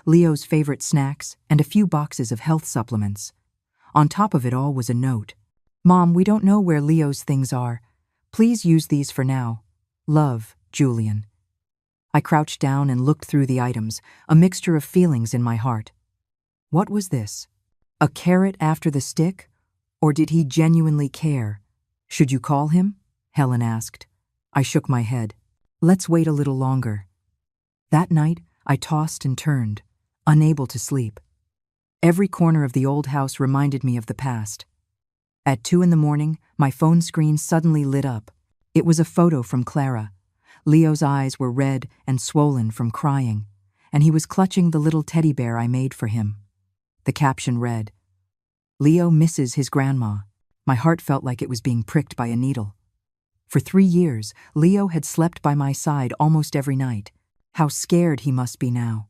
Leo's favorite snacks, and a few boxes of health supplements. On top of it all was a note. "Mom, we don't know where Leo's things are. Please use these for now. Love, Julian." I crouched down and looked through the items, a mixture of feelings in my heart. What was this? A carrot after the stick? Or did he genuinely care? "Should you call him?" Helen asked. I shook my head. "Let's wait a little longer." That night, I tossed and turned, unable to sleep. Every corner of the old house reminded me of the past. At 2 a.m, my phone screen suddenly lit up. It was a photo from Clara. Leo's eyes were red and swollen from crying, and he was clutching the little teddy bear I made for him. The caption read, "Leo misses his grandma." My heart felt like it was being pricked by a needle. For 3 years, Leo had slept by my side almost every night. How scared he must be now.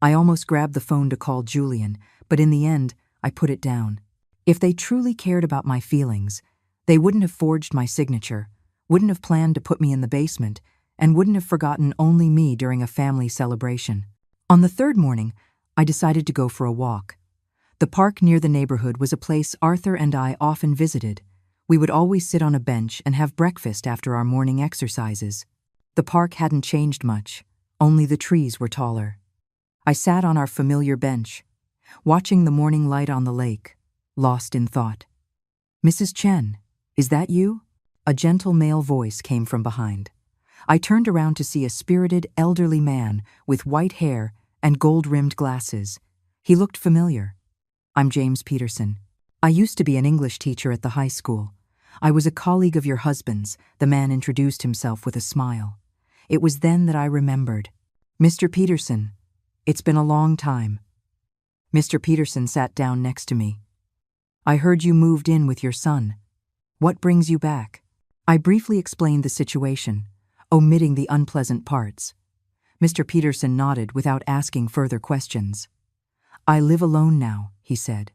I almost grabbed the phone to call Julian, but in the end, I put it down. If they truly cared about my feelings, they wouldn't have forged my signature, wouldn't have planned to put me in the basement, and wouldn't have forgotten only me during a family celebration. On the 3rd morning, I decided to go for a walk. The park near the neighborhood was a place Arthur and I often visited. We would always sit on a bench and have breakfast after our morning exercises. The park hadn't changed much, only the trees were taller. I sat on our familiar bench, watching the morning light on the lake, lost in thought. "Mrs. Chen, is that you?" A gentle male voice came from behind. I turned around to see a spirited, elderly man with white hair and gold-rimmed glasses. He looked familiar. "I'm James Peterson. I used to be an English teacher at the high school. I was a colleague of your husband's," the man introduced himself with a smile. It was then that I remembered. "Mr. Peterson, it's been a long time." Mr. Peterson sat down next to me. "I heard you moved in with your son. What brings you back?" I briefly explained the situation. omitting the unpleasant parts. Mr. Peterson nodded without asking further questions. I live alone now, he said.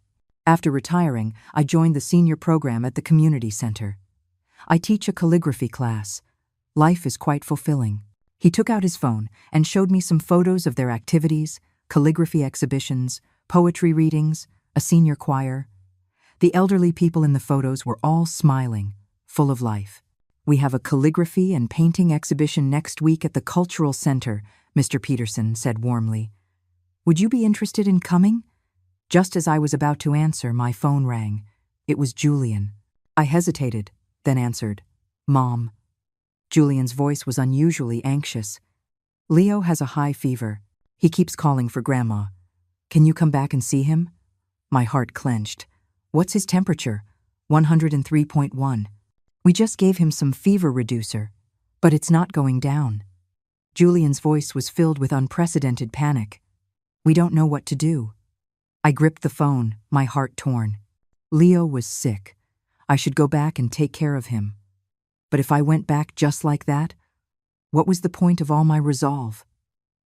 After retiring, I joined the senior program at the community center. I teach a calligraphy class. Life is quite fulfilling. He took out his phone and showed me some photos of their activities, calligraphy exhibitions, poetry readings, a senior choir. The elderly people in the photos were all smiling, full of life. We have a calligraphy and painting exhibition next week at the Cultural Center, Mr. Peterson said warmly. Would you be interested in coming? Just as I was about to answer, my phone rang. It was Julian. I hesitated, then answered, Mom. Julian's voice was unusually anxious. Leo has a high fever. He keeps calling for Grandma. Can you come back and see him? My heart clenched. What's his temperature? 103.1. We just gave him some fever reducer, but it's not going down. Julian's voice was filled with unprecedented panic. We don't know what to do. I gripped the phone, my heart torn. Leo was sick. I should go back and take care of him. But if I went back just like that, what was the point of all my resolve?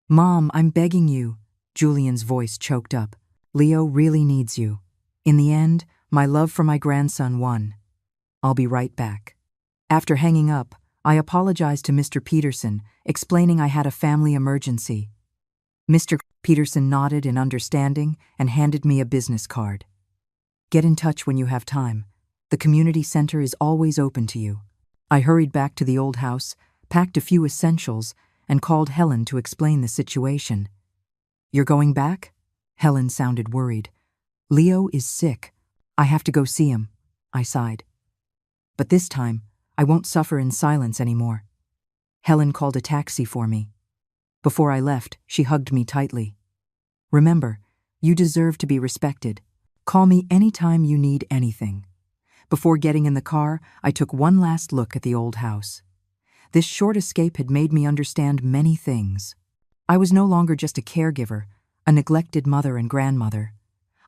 Mom, I'm begging you. Julian's voice choked up. Leo really needs you. In the end, my love for my grandson won. I'll be right back. After hanging up, I apologized to Mr. Peterson, explaining I had a family emergency. Mr. Peterson nodded in understanding and handed me a business card. Get in touch when you have time. The community center is always open to you. I hurried back to the old house, packed a few essentials, and called Helen to explain the situation. You're going back? Helen sounded worried. Leo is sick. I have to go see him, I sighed. But this time, I won't suffer in silence anymore. Helen called a taxi for me. Before I left, she hugged me tightly. Remember, you deserve to be respected. Call me anytime you need anything. Before getting in the car, I took one last look at the old house. This short escape had made me understand many things. I was no longer just a caregiver, a neglected mother and grandmother.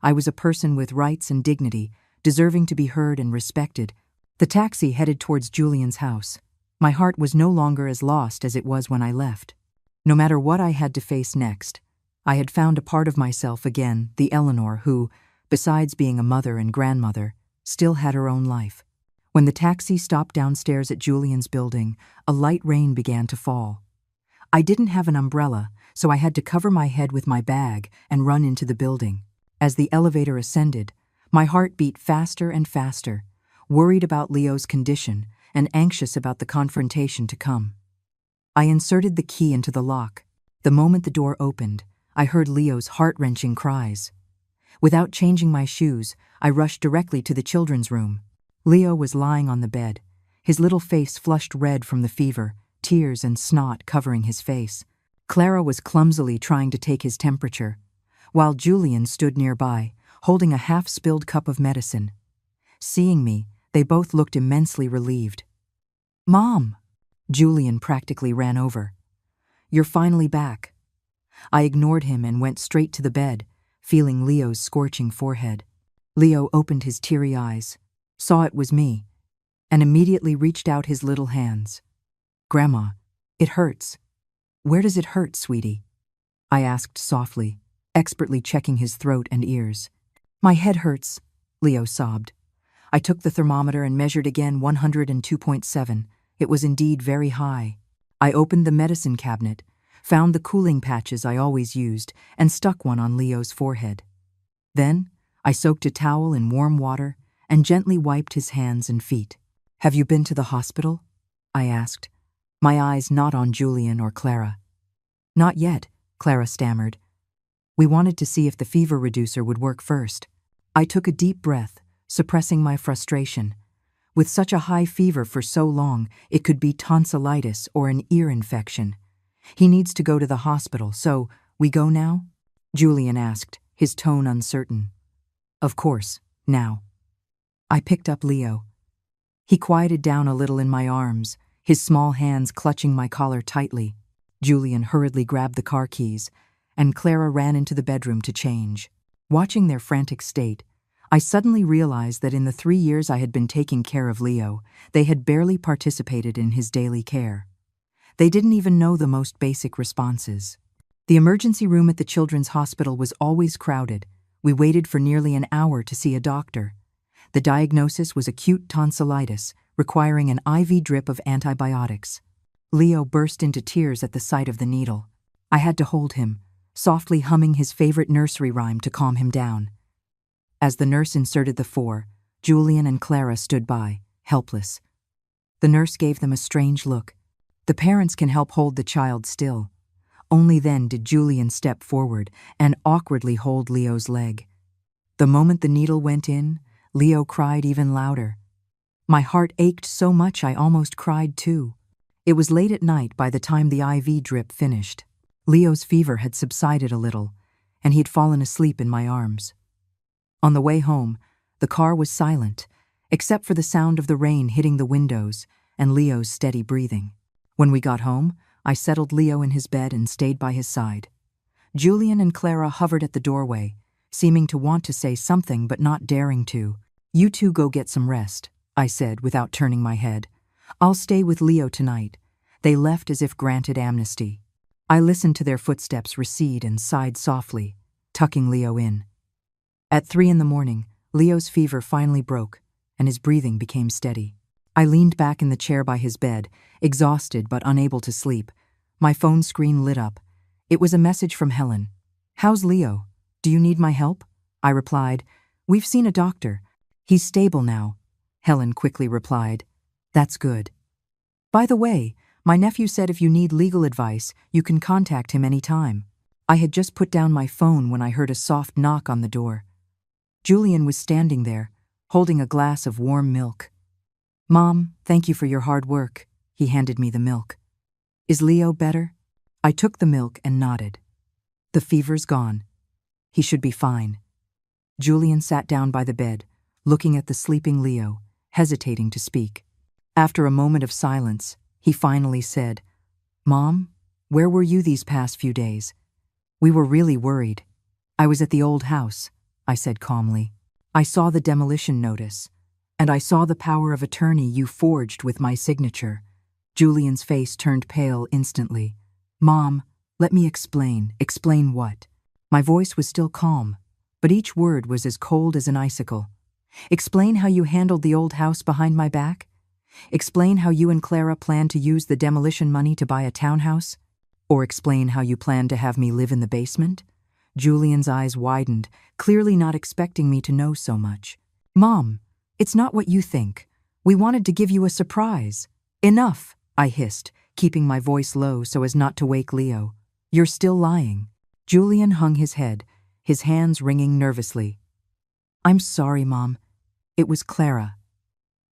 I was a person with rights and dignity, deserving to be heard and respected. The taxi headed towards Julian's house. My heart was no longer as lost as it was when I left. No matter what I had to face next, I had found a part of myself again, the Eleanor who, besides being a mother and grandmother, still had her own life. When the taxi stopped downstairs at Julian's building, a light rain began to fall. I didn't have an umbrella, so I had to cover my head with my bag and run into the building. As the elevator ascended, my heart beat faster and faster, worried about Leo's condition and anxious about the confrontation to come. I inserted the key into the lock. The moment the door opened, I heard Leo's heart-wrenching cries. Without changing my shoes, I rushed directly to the children's room. Leo was lying on the bed, his little face flushed red from the fever, tears and snot covering his face. Clara was clumsily trying to take his temperature, while Julian stood nearby, holding a half-spilled cup of medicine. Seeing me, they both looked immensely relieved. Mom! Julian practically ran over. You're finally back. I ignored him and went straight to the bed, feeling Leo's scorching forehead. Leo opened his teary eyes, saw it was me, and immediately reached out his little hands. Grandma, it hurts. Where does it hurt, sweetie? I asked softly, expertly checking his throat and ears. My head hurts, Leo sobbed. I took the thermometer and measured again 102.7. It was indeed very high. I opened the medicine cabinet, found the cooling patches I always used, and stuck one on Leo's forehead. Then, I soaked a towel in warm water and gently wiped his hands and feet. Have you been to the hospital? I asked, my eyes not on Julian or Clara. Not yet, Clara stammered. We wanted to see if the fever reducer would work first. I took a deep breath, suppressing my frustration. With such a high fever for so long, it could be tonsillitis or an ear infection. He needs to go to the hospital, so we go now? Julian asked, his tone uncertain. Of course, now. I picked up Leo. He quieted down a little in my arms, his small hands clutching my collar tightly. Julian hurriedly grabbed the car keys, and Clara ran into the bedroom to change. Watching their frantic state, I suddenly realized that in the 3 years I had been taking care of Leo, they had barely participated in his daily care. They didn't even know the most basic responses. The emergency room at the children's hospital was always crowded. We waited for nearly an hour to see a doctor. The diagnosis was acute tonsillitis, requiring an IV drip of antibiotics. Leo burst into tears at the sight of the needle. I had to hold him, softly humming his favorite nursery rhyme to calm him down. As the nurse inserted the four, Julian and Clara stood by, helpless. The nurse gave them a strange look. The parents can help hold the child still. Only then did Julian step forward and awkwardly hold Leo's leg. The moment the needle went in, Leo cried even louder. My heart ached so much I almost cried too. It was late at night by the time the IV drip finished. Leo's fever had subsided a little, and he'd fallen asleep in my arms. On the way home, the car was silent, except for the sound of the rain hitting the windows and Leo's steady breathing. When we got home, I settled Leo in his bed and stayed by his side. Julian and Clara hovered at the doorway, seeming to want to say something but not daring to. You two go get some rest, I said without turning my head. I'll stay with Leo tonight. They left as if granted amnesty. I listened to their footsteps recede and sighed softly, tucking Leo in. At 3 a.m, Leo's fever finally broke, and his breathing became steady. I leaned back in the chair by his bed, exhausted but unable to sleep. My phone screen lit up. It was a message from Helen. How's Leo? Do you need my help? I replied. We've seen a doctor. He's stable now. Helen quickly replied. That's good. By the way, my nephew said if you need legal advice, you can contact him anytime. I had just put down my phone when I heard a soft knock on the door. Julian was standing there, holding a glass of warm milk. Mom, thank you for your hard work. He handed me the milk. Is Leo better? I took the milk and nodded. The fever's gone. He should be fine. Julian sat down by the bed, looking at the sleeping Leo, hesitating to speak. After a moment of silence, he finally said, Mom, where were you these past few days? We were really worried. I was at the old house, I said calmly. I saw the demolition notice, and I saw the power of attorney you forged with my signature. Julian's face turned pale instantly. Mom, let me explain. Explain what? My voice was still calm, but each word was as cold as an icicle. Explain how you handled the old house behind my back? Explain how you and Clara planned to use the demolition money to buy a townhouse? Or explain how you planned to have me live in the basement? Julian's eyes widened, clearly not expecting me to know so much. Mom, it's not what you think. We wanted to give you a surprise. Enough, I hissed, keeping my voice low so as not to wake Leo. You're still lying. Julian hung his head, his hands wringing nervously. I'm sorry, Mom. It was Clara.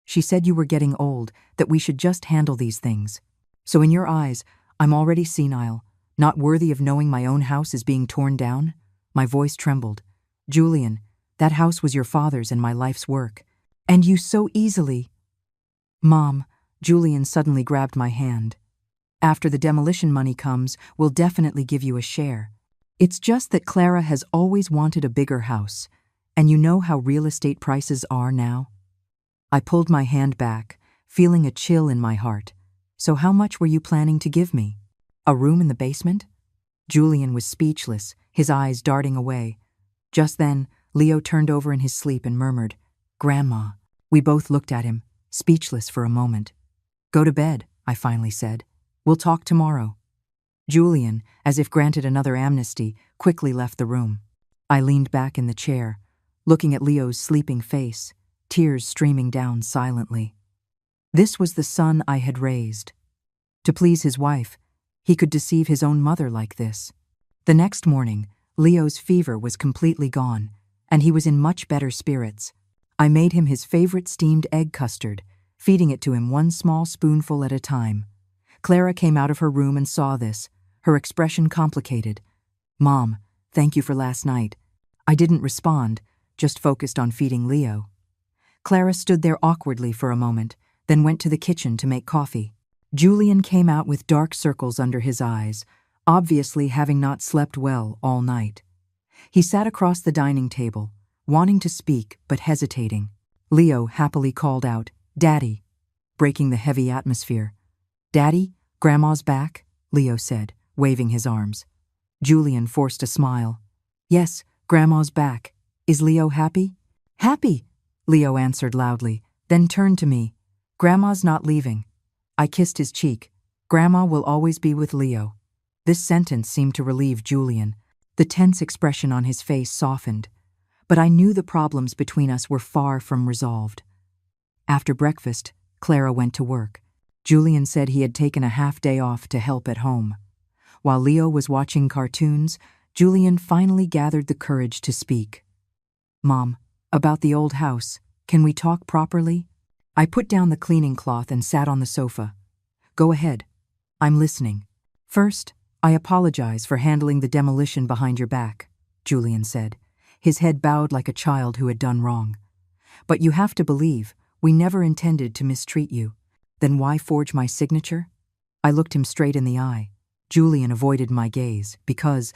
She said you were getting old, that we should just handle these things. So in your eyes, I'm already senile, not worthy of knowing my own house is being torn down? My voice trembled. Julian, that house was your father's and my life's work. And you so easily... Mom, Julian suddenly grabbed my hand. After the demolition money comes, we'll definitely give you a share. It's just that Clara has always wanted a bigger house, and you know how real estate prices are now? I pulled my hand back, feeling a chill in my heart. So how much were you planning to give me? A room in the basement? Julian was speechless, his eyes darting away. Just then, Leo turned over in his sleep and murmured, Grandma. We both looked at him, speechless for a moment. Go to bed, I finally said. We'll talk tomorrow. Julian, as if granted another amnesty, quickly left the room. I leaned back in the chair, looking at Leo's sleeping face, tears streaming down silently. This was the son I had raised. To please his wife, he could deceive his own mother like this. The next morning, Leo's fever was completely gone, and he was in much better spirits. I made him his favorite steamed egg custard, feeding it to him one small spoonful at a time. Clara came out of her room and saw this, her expression complicated. Mom, thank you for last night. I didn't respond, just focused on feeding Leo. Clara stood there awkwardly for a moment, then went to the kitchen to make coffee. Julian came out with dark circles under his eyes, obviously having not slept well all night. He sat across the dining table, wanting to speak but hesitating. Leo happily called out, Daddy, breaking the heavy atmosphere. Daddy, Grandma's back, Leo said, waving his arms. Julian forced a smile. Yes, Grandma's back. Is Leo happy? Happy, Leo answered loudly, then turned to me. Grandma's not leaving. I kissed his cheek. Grandma will always be with Leo. This sentence seemed to relieve Julian. The tense expression on his face softened. But I knew the problems between us were far from resolved. After breakfast, Clara went to work. Julian said he had taken a half-day off to help at home. While Leo was watching cartoons, Julian finally gathered the courage to speak. Mom, about the old house, can we talk properly? I put down the cleaning cloth and sat on the sofa. Go ahead. I'm listening. First, I apologize for handling the demolition behind your back, Julian said, his head bowed like a child who had done wrong. But you have to believe, we never intended to mistreat you. Then why forge my signature? I looked him straight in the eye. Julian avoided my gaze because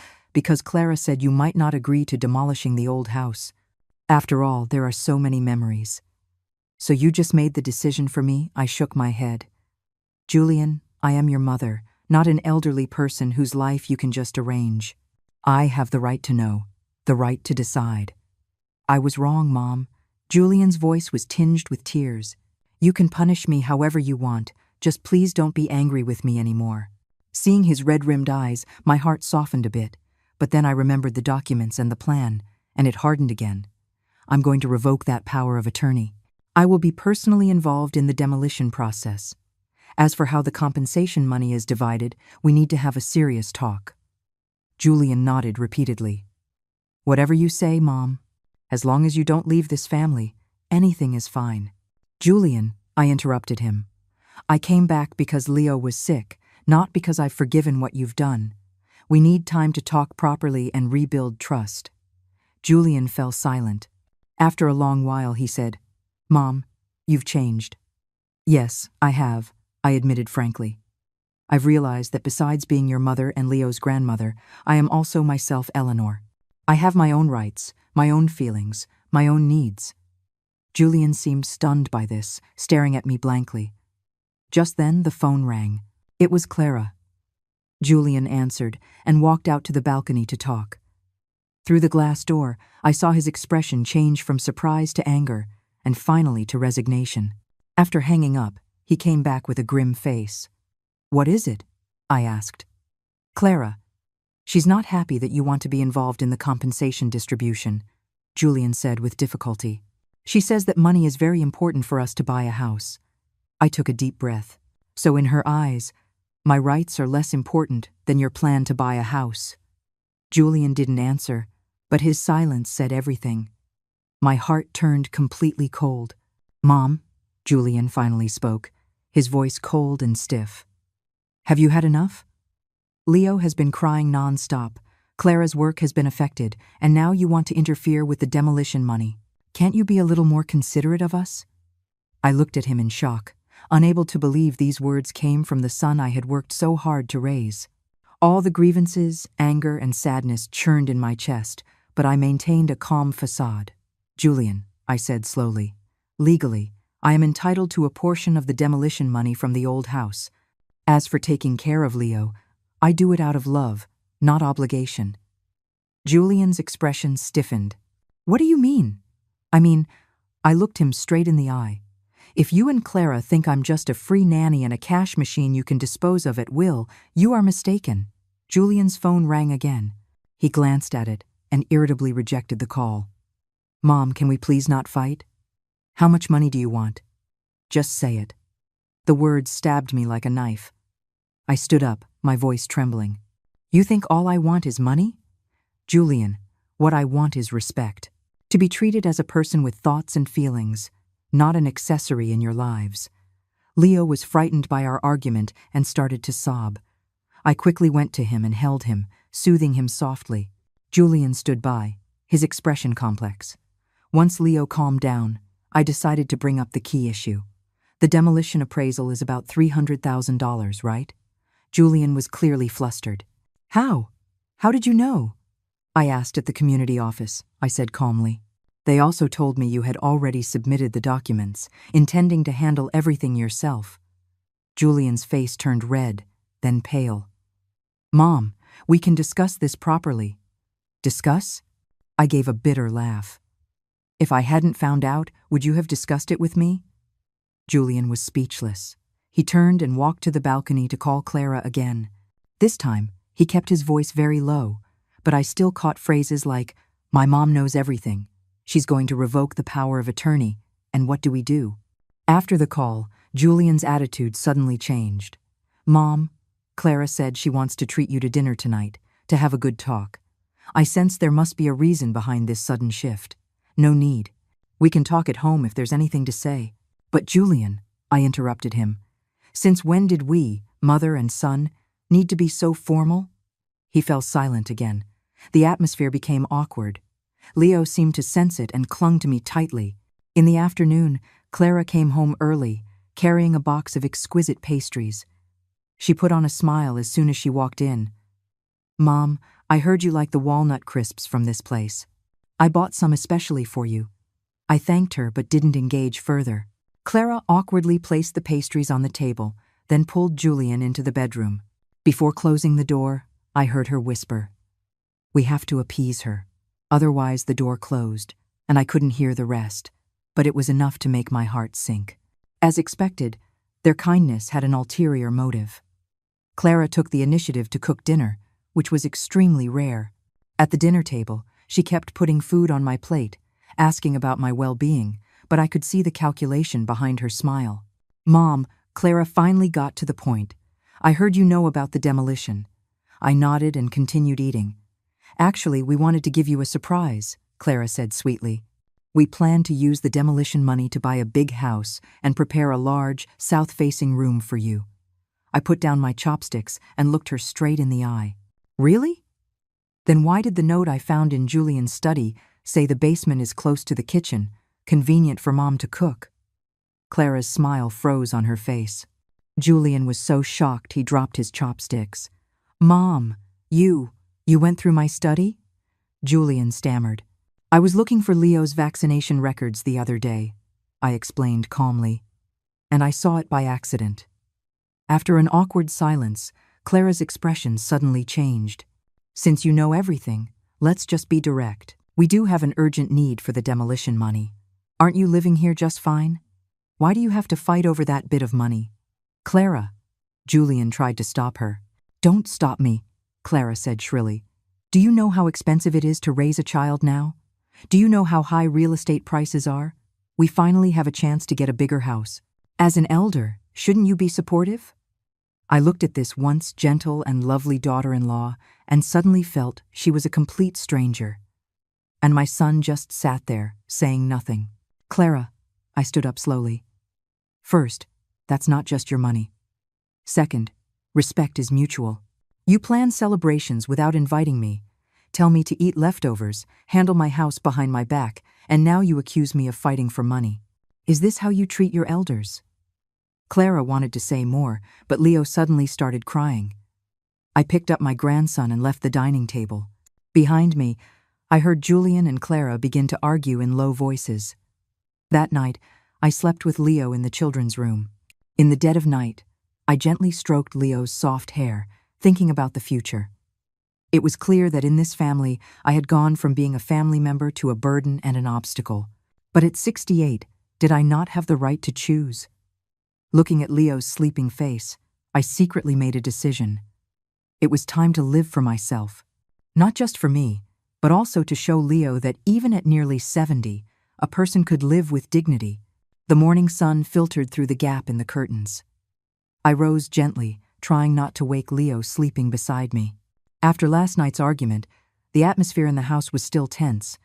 Clara said you might not agree to demolishing the old house. After all, there are so many memories. So you just made the decision for me? I shook my head. Julian, I am your mother, not an elderly person whose life you can just arrange. I have the right to know, the right to decide. I was wrong, Mom. Julian's voice was tinged with tears. You can punish me however you want, just please don't be angry with me anymore. Seeing his red-rimmed eyes, my heart softened a bit, but then I remembered the documents and the plan, and it hardened again. I'm going to revoke that power of attorney. I will be personally involved in the demolition process. As for how the compensation money is divided, we need to have a serious talk. Julian nodded repeatedly. Whatever you say, Mom. As long as you don't leave this family, anything is fine. Julian, I interrupted him. I came back because Leo was sick, not because I've forgiven what you've done. We need time to talk properly and rebuild trust. Julian fell silent. After a long while, he said, Mom, you've changed. Yes, I have, I admitted frankly. I've realized that besides being your mother and Leo's grandmother, I am also myself Eleanor. I have my own rights, my own feelings, my own needs. Julian seemed stunned by this, staring at me blankly. Just then, the phone rang. It was Clara. Julian answered and walked out to the balcony to talk. Through the glass door, I saw his expression change from surprise to anger, and finally to resignation. After hanging up, he came back with a grim face. What is it? I asked. Clara. She's not happy that you want to be involved in the compensation distribution, Julian said with difficulty. She says that money is very important for us to buy a house. I took a deep breath. So in her eyes, my rights are less important than your plan to buy a house. Julian didn't answer, but his silence said everything. My heart turned completely cold. Mom, Julian finally spoke, his voice cold and stiff. Have you had enough? Leo has been crying non-stop. Clara's work has been affected, and now you want to interfere with the demolition money. Can't you be a little more considerate of us? I looked at him in shock, unable to believe these words came from the son I had worked so hard to raise. All the grievances, anger, and sadness churned in my chest, but I maintained a calm facade. Julian, I said slowly, legally, I am entitled to a portion of the demolition money from the old house. As for taking care of Leo, I do it out of love, not obligation. Julian's expression stiffened. What do you mean? I looked him straight in the eye. If you and Clara think I'm just a free nanny and a cash machine you can dispose of at will, you are mistaken. Julian's phone rang again. He glanced at it and irritably rejected the call. Mom, can we please not fight? How much money do you want? Just say it. The words stabbed me like a knife. I stood up, my voice trembling. You think all I want is money? Julian, what I want is respect. To be treated as a person with thoughts and feelings, not an accessory in your lives. Leo was frightened by our argument and started to sob. I quickly went to him and held him, soothing him softly. Julian stood by, his expression complex. Once Leo calmed down, I decided to bring up the key issue. The demolition appraisal is about $300,000, right? Julian was clearly flustered. How? How did you know? I asked at the community office, I said calmly. They also told me you had already submitted the documents, intending to handle everything yourself. Julian's face turned red, then pale. "Mom, we can discuss this properly." "Discuss?" I gave a bitter laugh. "If I hadn't found out, would you have discussed it with me?" Julian was speechless. He turned and walked to the balcony to call Clara again. This time, he kept his voice very low, but I still caught phrases like, "My mom knows everything. She's going to revoke the power of attorney, and what do we do?" After the call, Julian's attitude suddenly changed. "Mom, Clara said she wants to treat you to dinner tonight, to have a good talk. I sense there must be a reason behind this sudden shift. No need. We can talk at home if there's anything to say." "But Julian," I interrupted him, "since when did we, mother and son, need to be so formal?" He fell silent again. The atmosphere became awkward. Leo seemed to sense it and clung to me tightly. In the afternoon, Clara came home early, carrying a box of exquisite pastries. She put on a smile as soon as she walked in. "Mom, I heard you like the walnut crisps from this place. I bought some especially for you." I thanked her but didn't engage further. Clara awkwardly placed the pastries on the table, then pulled Julian into the bedroom. Before closing the door, I heard her whisper, "We have to appease her." Otherwise the door closed, and I couldn't hear the rest, but it was enough to make my heart sink. As expected, their kindness had an ulterior motive. Clara took the initiative to cook dinner, which was extremely rare. At the dinner table, she kept putting food on my plate, asking about my well-being, but I could see the calculation behind her smile. "Mom," Clara finally got to the point. "I heard you know about the demolition." I nodded and continued eating. "Actually, we wanted to give you a surprise," Clara said sweetly. "We plan to use the demolition money to buy a big house and prepare a large, south-facing room for you." I put down my chopsticks and looked her straight in the eye. "Really? Then why did the note I found in Julian's study say the basement is close to the kitchen, convenient for Mom to cook?" Clara's smile froze on her face. Julian was so shocked he dropped his chopsticks. "Mom, you went through my study?" Julian stammered. "I was looking for Leo's vaccination records the other day," I explained calmly, "and I saw it by accident." After an awkward silence, Clara's expression suddenly changed. "Since you know everything, let's just be direct. We do have an urgent need for the demolition money. Aren't you living here just fine? Why do you have to fight over that bit of money?" "Clara," Julian tried to stop her. "Don't stop me," Clara said shrilly. "Do you know how expensive it is to raise a child now? Do you know how high real estate prices are? We finally have a chance to get a bigger house. As an elder, shouldn't you be supportive?" I looked at this once gentle and lovely daughter-in-law and suddenly felt she was a complete stranger. And my son just sat there, saying nothing. "Clara," I stood up slowly. "First, that's not just your money. Second, respect is mutual. You plan celebrations without inviting me, tell me to eat leftovers, handle my house behind my back, and now you accuse me of fighting for money. Is this how you treat your elders?" Clara wanted to say more, but Leo suddenly started crying. I picked up my grandson and left the dining table. Behind me, I heard Julian and Clara begin to argue in low voices. That night, I slept with Leo in the children's room. In the dead of night, I gently stroked Leo's soft hair, thinking about the future. It was clear that in this family, I had gone from being a family member to a burden and an obstacle. But at 68, did I not have the right to choose? Looking at Leo's sleeping face, I secretly made a decision. It was time to live for myself. Not just for me, but also to show Leo that even at nearly 70, a person could live with dignity. The morning sun filtered through the gap in the curtains. I rose gently, trying not to wake Leo sleeping beside me. After last night's argument, the atmosphere in the house was still tense,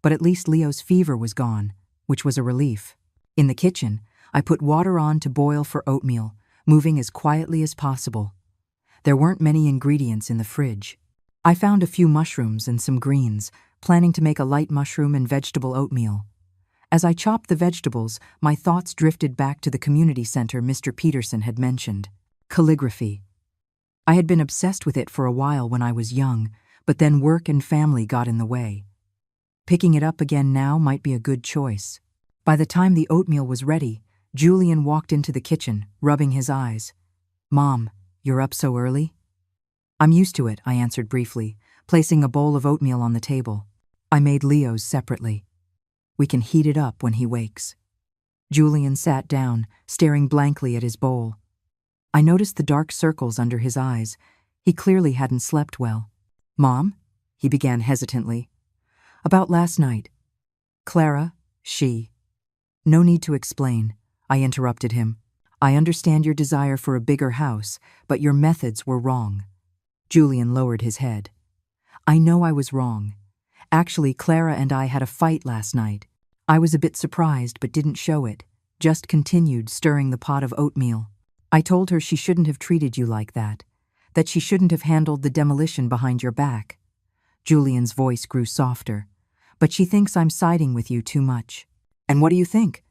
but at least Leo's fever was gone, which was a relief. In the kitchen, I put water on to boil for oatmeal, moving as quietly as possible. There weren't many ingredients in the fridge. I found a few mushrooms and some greens, planning to make a light mushroom and vegetable oatmeal. As I chopped the vegetables, my thoughts drifted back to the community center Mr. Peterson had mentioned. Calligraphy. I had been obsessed with it for a while when I was young, but then work and family got in the way. Picking it up again now might be a good choice. By the time the oatmeal was ready, Julian walked into the kitchen, rubbing his eyes. "Mom, you're up so early?" "I'm used to it," I answered briefly, placing a bowl of oatmeal on the table. I made Leo's separately. "We can heat it up when he wakes." Julian sat down, staring blankly at his bowl. I noticed the dark circles under his eyes. He clearly hadn't slept well. "Mom?" he began hesitantly. "About last night. Clara, she—" "No need to explain," I interrupted him. "I understand your desire for a bigger house, but your methods were wrong." Julian lowered his head. "I know I was wrong. Actually, Clara and I had a fight last night. I was a bit surprised but didn't show it, just continued stirring the pot of oatmeal. I told her she shouldn't have treated you like that she shouldn't have handled the demolition behind your back." Julian's voice grew softer. "But she thinks I'm siding with you too much." "And what do you think?"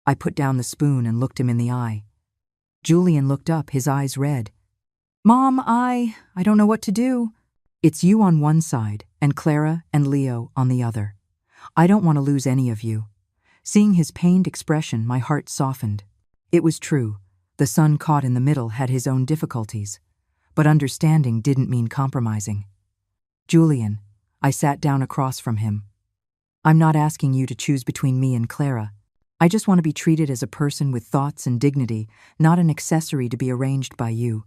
I put down the spoon and looked him in the eye. Julian looked up, his eyes red. "Mom, I don't know what to do." "It's you on one side, and Clara and Leo on the other. I don't want to lose any of you." Seeing his pained expression, my heart softened. It was true. The son caught in the middle had his own difficulties. But understanding didn't mean compromising. "Julian," I sat down across from him. "I'm not asking you to choose between me and Clara. I just want to be treated as a person with thoughts and dignity, not an accessory to be arranged by you."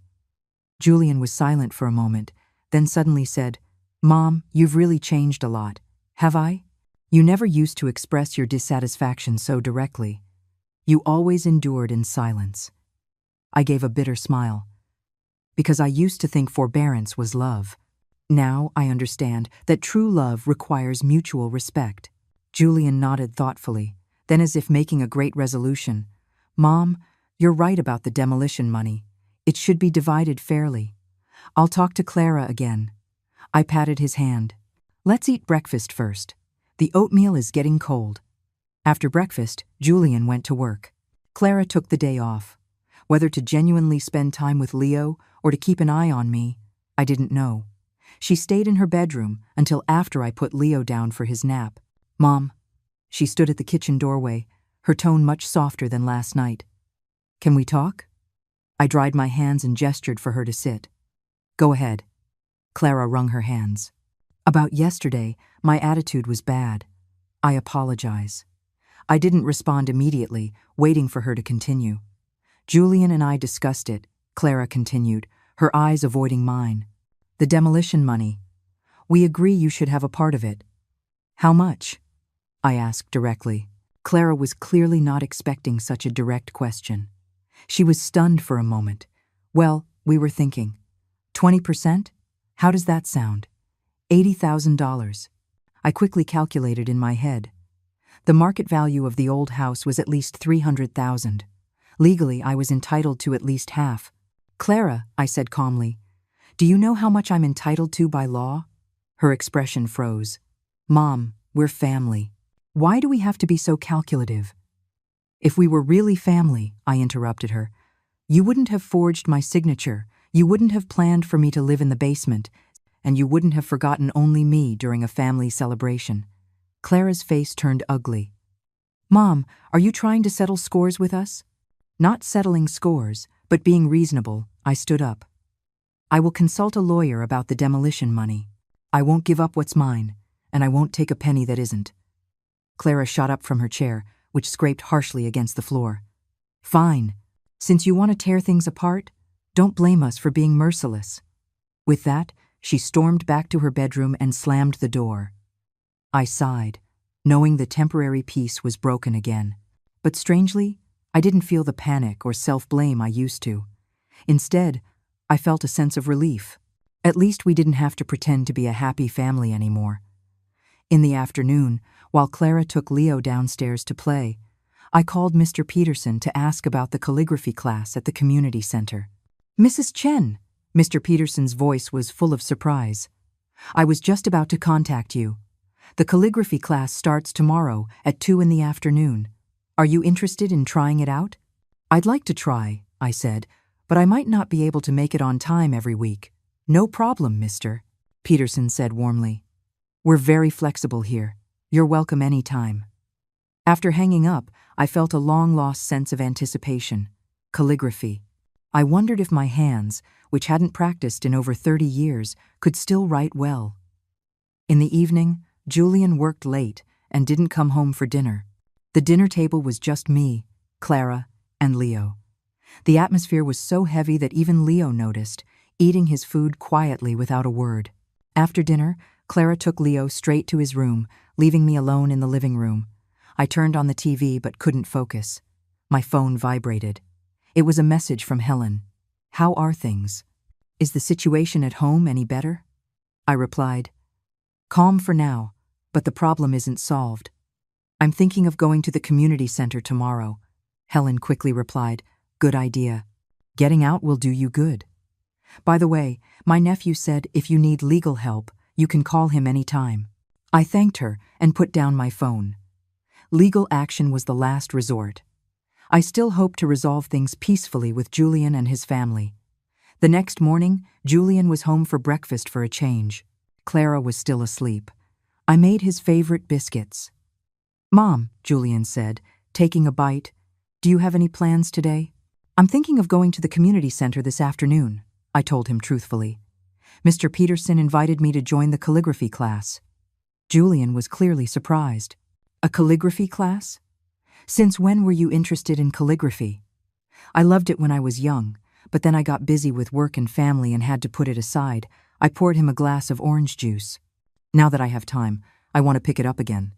Julian was silent for a moment, then suddenly said, "Mom, you've really changed a lot. Have I? You never used to express your dissatisfaction so directly. You always endured in silence." I gave a bitter smile. "Because I used to think forbearance was love. Now I understand that true love requires mutual respect." Julian nodded thoughtfully, then as if making a great resolution, "Mom, you're right about the demolition money. It should be divided fairly. I'll talk to Clara again." I patted his hand. "Let's eat breakfast first. The oatmeal is getting cold." After breakfast, Julian went to work. Clara took the day off. Whether to genuinely spend time with Leo or to keep an eye on me, I didn't know. She stayed in her bedroom until after I put Leo down for his nap. "Mom." She stood at the kitchen doorway, her tone much softer than last night. "Can we talk?" I dried my hands and gestured for her to sit. "Go ahead." Clara wrung her hands. "About yesterday, my attitude was bad. I apologize." I didn't respond immediately, waiting for her to continue. "Julian and I discussed it," Clara continued, her eyes avoiding mine. "The demolition money. We agree you should have a part of it." "How much?" I asked directly. Clara was clearly not expecting such a direct question. She was stunned for a moment. "Well, we were thinking. 20%? How does that sound?" $80,000. I quickly calculated in my head. The market value of the old house was at least $300,000. Legally, I was entitled to at least half. "Clara," I said calmly, "do you know how much I'm entitled to by law?" Her expression froze. "Mom, we're family. Why do we have to be so calculative?" "If we were really family," I interrupted her, "you wouldn't have forged my signature, you wouldn't have planned for me to live in the basement, and you wouldn't have forgotten only me during a family celebration." Clara's face turned ugly. "Mom, are you trying to settle scores with us?" Not settling scores, but being reasonable, I stood up. "I will consult a lawyer about the demolition money. I won't give up what's mine, and I won't take a penny that isn't." Clara shot up from her chair, which scraped harshly against the floor. "Fine. Since you want to tear things apart, don't blame us for being merciless." With that, she stormed back to her bedroom and slammed the door. I sighed, knowing the temporary peace was broken again. But strangely, I didn't feel the panic or self-blame I used to. Instead, I felt a sense of relief. At least we didn't have to pretend to be a happy family anymore. In the afternoon, while Clara took Leo downstairs to play, I called Mr. Peterson to ask about the calligraphy class at the community center. "Mrs. Chen," Mr. Peterson's voice was full of surprise. "I was just about to contact you. The calligraphy class starts tomorrow at 2 in the afternoon. Are you interested in trying it out?" "I'd like to try," I said, "but I might not be able to make it on time every week." "No problem, Mr. Peterson said warmly. "We're very flexible here. You're welcome any time." After hanging up, I felt a long-lost sense of anticipation. Calligraphy. I wondered if my hands, which hadn't practiced in over 30 years, could still write well. In the evening, Julian worked late and didn't come home for dinner. The dinner table was just me, Clara, and Leo. The atmosphere was so heavy that even Leo noticed, eating his food quietly without a word. After dinner, Clara took Leo straight to his room, leaving me alone in the living room. I turned on the TV but couldn't focus. My phone vibrated. It was a message from Helen. "How are things? Is the situation at home any better?" I replied, "Calm for now, but the problem isn't solved. I'm thinking of going to the community center tomorrow." Helen quickly replied, "Good idea. Getting out will do you good. By the way, my nephew said if you need legal help, you can call him any time." I thanked her and put down my phone. Legal action was the last resort. I still hoped to resolve things peacefully with Julian and his family. The next morning, Julian was home for breakfast for a change. Clara was still asleep. I made his favorite biscuits. "Mom," Julian said, taking a bite, "do you have any plans today?" "I'm thinking of going to the community center this afternoon," I told him truthfully. "Mr. Peterson invited me to join the calligraphy class." Julian was clearly surprised. "A calligraphy class? Since when were you interested in calligraphy?" "I loved it when I was young, but then I got busy with work and family and had to put it aside." I poured him a glass of orange juice. "Now that I have time, I want to pick it up again."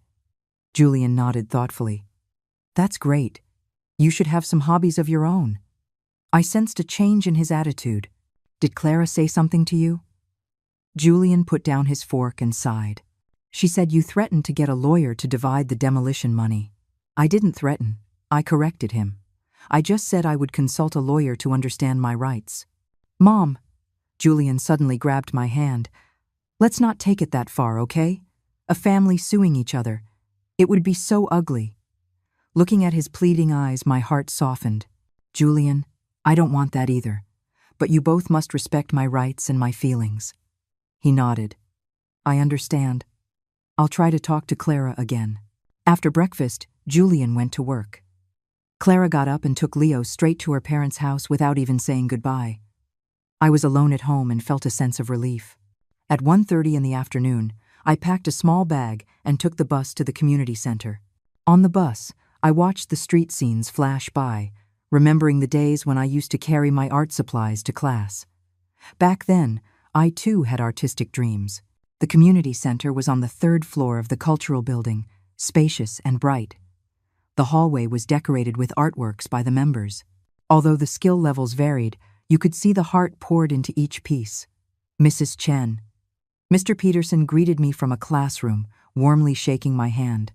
Julian nodded thoughtfully. "That's great. You should have some hobbies of your own." I sensed a change in his attitude. "Did Clara say something to you?" Julian put down his fork and sighed. "She said you threatened to get a lawyer to divide the demolition money." "I didn't threaten. I corrected him. I just said I would consult a lawyer to understand my rights." "Mom," Julian suddenly grabbed my hand, "let's not take it that far, okay? A family suing each other. It would be so ugly." Looking at his pleading eyes, my heart softened. "Julian, I don't want that either, but you both must respect my rights and my feelings." He nodded. "I understand. I'll try to talk to Clara again." After breakfast, Julian went to work. Clara got up and took Leo straight to her parents' house without even saying goodbye. I was alone at home and felt a sense of relief. At 1:30 in the afternoon, I packed a small bag and took the bus to the community center. On the bus, I watched the street scenes flash by, remembering the days when I used to carry my art supplies to class. Back then, I too had artistic dreams. The community center was on the 3rd floor of the cultural building, spacious and bright. The hallway was decorated with artworks by the members. Although the skill levels varied, you could see the heart poured into each piece. "Mrs. Chen." Mr. Peterson greeted me from a classroom, warmly shaking my hand.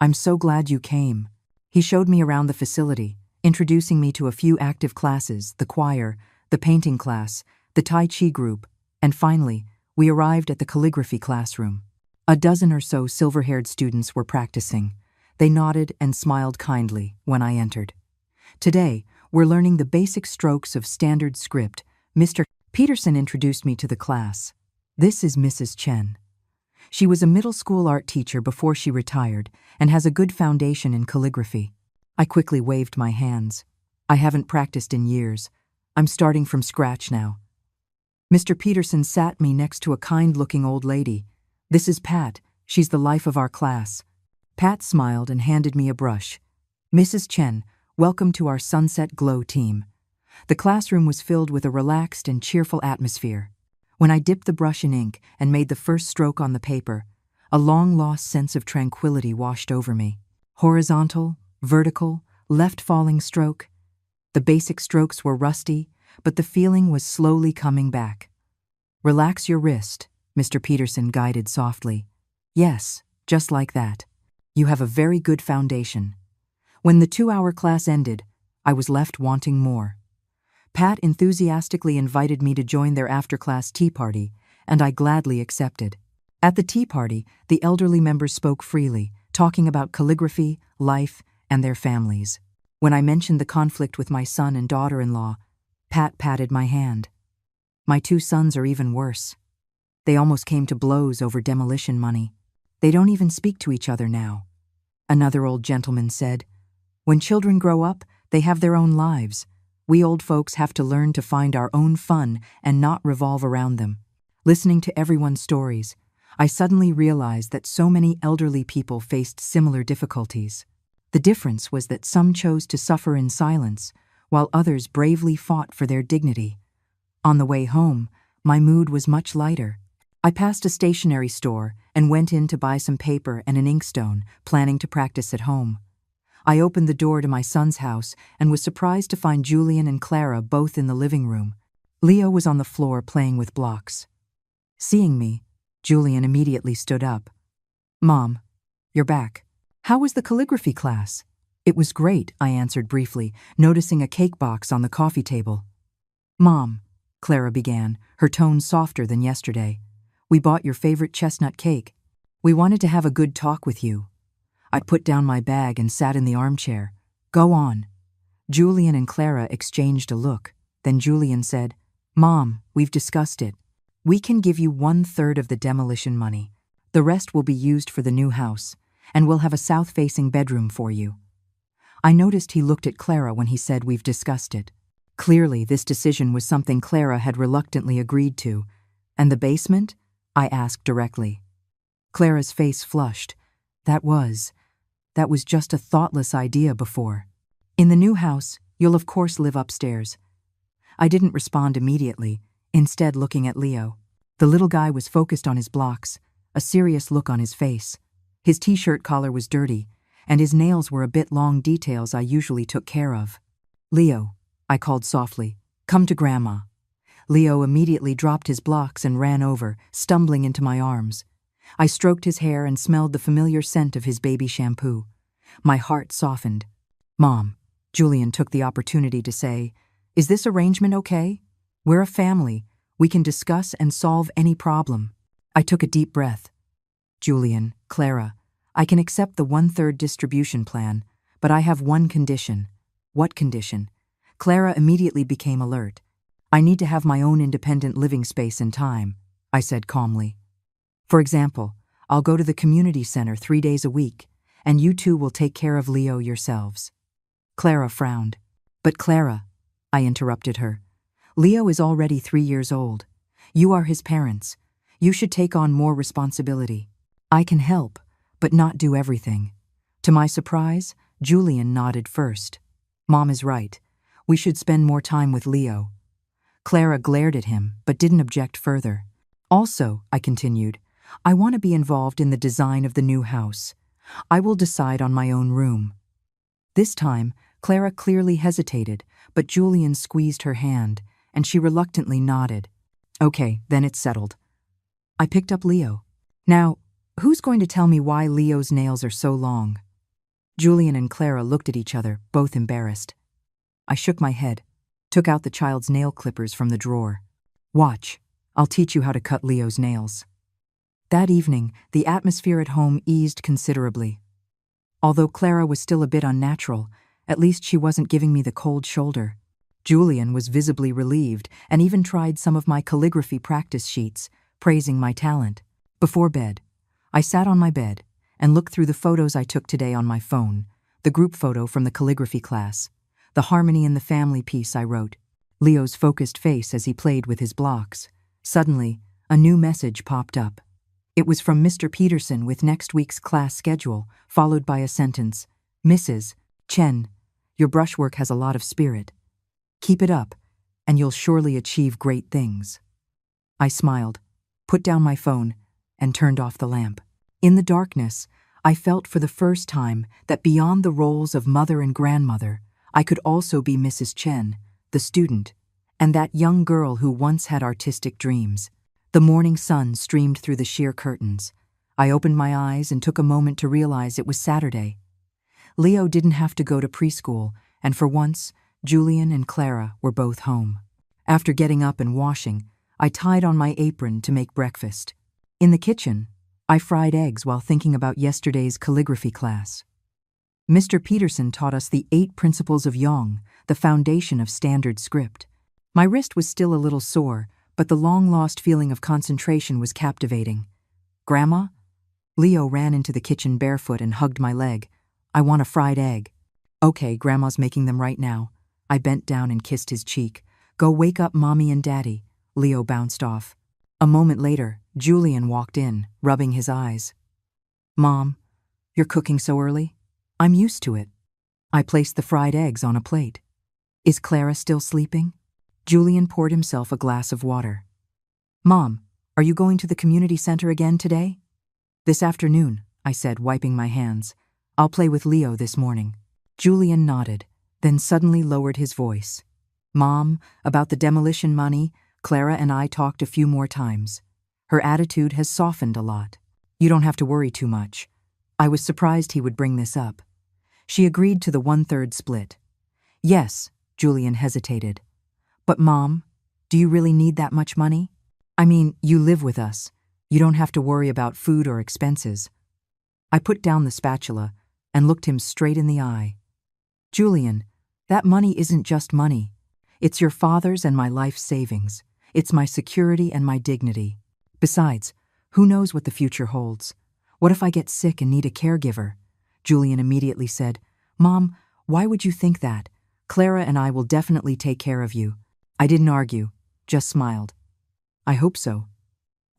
"I'm so glad you came." He showed me around the facility, introducing me to a few active classes, the choir, the painting class, the Tai Chi group, and finally, we arrived at the calligraphy classroom. A dozen or so silver-haired students were practicing. They nodded and smiled kindly when I entered. "Today, we're learning the basic strokes of standard script." Mr. Peterson introduced me to the class. "This is Mrs. Chen. She was a middle school art teacher before she retired and has a good foundation in calligraphy." I quickly waved my hands. "I haven't practiced in years. I'm starting from scratch now." Mr. Peterson sat me next to a kind-looking old lady. "This is Pat. She's the life of our class." Pat smiled and handed me a brush. "Mrs. Chen, welcome to our Sunset Glow team." The classroom was filled with a relaxed and cheerful atmosphere. When I dipped the brush in ink and made the first stroke on the paper, a long-lost sense of tranquility washed over me. Horizontal, vertical, left-falling stroke. The basic strokes were rusty, but the feeling was slowly coming back. "Relax your wrist," Mr. Peterson guided softly. "Yes, just like that. You have a very good foundation." When the 2-hour class ended, I was left wanting more. Pat enthusiastically invited me to join their after-class tea party, and I gladly accepted. At the tea party, the elderly members spoke freely, talking about calligraphy, life, and their families. When I mentioned the conflict with my son and daughter-in-law, Pat patted my hand. "My 2 sons are even worse. They almost came to blows over demolition money. They don't even speak to each other now." Another old gentleman said, "When children grow up, they have their own lives. We old folks have to learn to find our own fun and not revolve around them. Listening to everyone's stories, I suddenly realized that so many elderly people faced similar difficulties. The difference was that some chose to suffer in silence, while others bravely fought for their dignity. On the way home, my mood was much lighter. I passed a stationery store and went in to buy some paper and an inkstone, planning to practice at home. I opened the door to my son's house and was surprised to find Julian and Clara both in the living room. Leo was on the floor playing with blocks. Seeing me, Julian immediately stood up. "Mom, you're back. How was the calligraphy class?" "It was great," I answered briefly, noticing a cake box on the coffee table. "Mom," Clara began, her tone softer than yesterday, "we bought your favorite chestnut cake. We wanted to have a good talk with you." I put down my bag and sat in the armchair. "Go on." Julian and Clara exchanged a look. Then Julian said, "Mom, we've discussed it. We can give you 1/3 of the demolition money. The rest will be used for the new house, and we'll have a south-facing bedroom for you." I noticed he looked at Clara when he said we've discussed it. Clearly, this decision was something Clara had reluctantly agreed to. "And the basement?" I asked directly. Clara's face flushed. That was just a thoughtless idea before. "In the new house, you'll of course live upstairs." I didn't respond immediately, instead looking at Leo. The little guy was focused on his blocks, a serious look on his face. His t-shirt collar was dirty, and his nails were a bit long, details I usually took care of. "Leo," I called softly, "come to Grandma." Leo immediately dropped his blocks and ran over, stumbling into my arms. I stroked his hair and smelled the familiar scent of his baby shampoo. My heart softened. "Mom," Julian took the opportunity to say, "is this arrangement okay? We're a family. We can discuss and solve any problem." I took a deep breath. "Julian, Clara, I can accept the 1/3 distribution plan, but I have one condition." "What condition?" Clara immediately became alert. "I need to have my own independent living space and time," I said calmly. "For example, I'll go to the community center 3 days a week, and you two will take care of Leo yourselves." Clara frowned. "But Clara," I interrupted her, "Leo is already 3 years old. You are his parents. You should take on more responsibility." "I can help, but not do everything." To my surprise, Julian nodded first. "Mom is right. We should spend more time with Leo." Clara glared at him, but didn't object further. "Also," I continued, "I want to be involved in the design of the new house. I will decide on my own room." This time, Clara clearly hesitated, but Julian squeezed her hand, and she reluctantly nodded. "Okay, then it's settled." I picked up Leo. "Now, who's going to tell me why Leo's nails are so long?" Julian and Clara looked at each other, both embarrassed. I shook my head, took out the child's nail clippers from the drawer. "Watch, I'll teach you how to cut Leo's nails." That evening, the atmosphere at home eased considerably. Although Clara was still a bit unnatural, at least she wasn't giving me the cold shoulder. Julian was visibly relieved and even tried some of my calligraphy practice sheets, praising my talent. Before bed, I sat on my bed and looked through the photos I took today on my phone, the group photo from the calligraphy class, the harmony in the family piece I wrote, Leo's focused face as he played with his blocks. Suddenly, a new message popped up. It was from Mr. Peterson with next week's class schedule, followed by a sentence. "Mrs. Chen, your brushwork has a lot of spirit. Keep it up, and you'll surely achieve great things." I smiled, put down my phone, and turned off the lamp. In the darkness, I felt for the first time that beyond the roles of mother and grandmother, I could also be Mrs. Chen, the student, and that young girl who once had artistic dreams. The morning sun streamed through the sheer curtains. I opened my eyes and took a moment to realize it was Saturday. Leo didn't have to go to preschool, and for once, Julian and Clara were both home. After getting up and washing, I tied on my apron to make breakfast. In the kitchen, I fried eggs while thinking about yesterday's calligraphy class. Mr. Peterson taught us the 8 principles of Yong, the foundation of standard script. My wrist was still a little sore, but the long-lost feeling of concentration was captivating. "Grandma?" Leo ran into the kitchen barefoot and hugged my leg. "I want a fried egg." "Okay, Grandma's making them right now." I bent down and kissed his cheek. Go wake up Mommy and Daddy. Leo bounced off. A moment later, Julian walked in, rubbing his eyes. Mom, you're cooking so early? I'm used to it. I placed the fried eggs on a plate. Is Clara still sleeping? Julian poured himself a glass of water. Mom, are you going to the community center again today? This afternoon, I said, wiping my hands. I'll play with Leo this morning. Julian nodded, then suddenly lowered his voice. Mom, about the demolition money, Clara and I talked a few more times. Her attitude has softened a lot. You don't have to worry too much. I was surprised he would bring this up. She agreed to the 1/3 split. Yes, Julian hesitated. But Mom, do you really need that much money? I mean, you live with us. You don't have to worry about food or expenses. I put down the spatula and looked him straight in the eye. Julian, that money isn't just money. It's your father's and my life savings. It's my security and my dignity. Besides, who knows what the future holds? What if I get sick and need a caregiver? Julian immediately said, Mom, why would you think that? Clara and I will definitely take care of you. I didn't argue, just smiled. I hope so.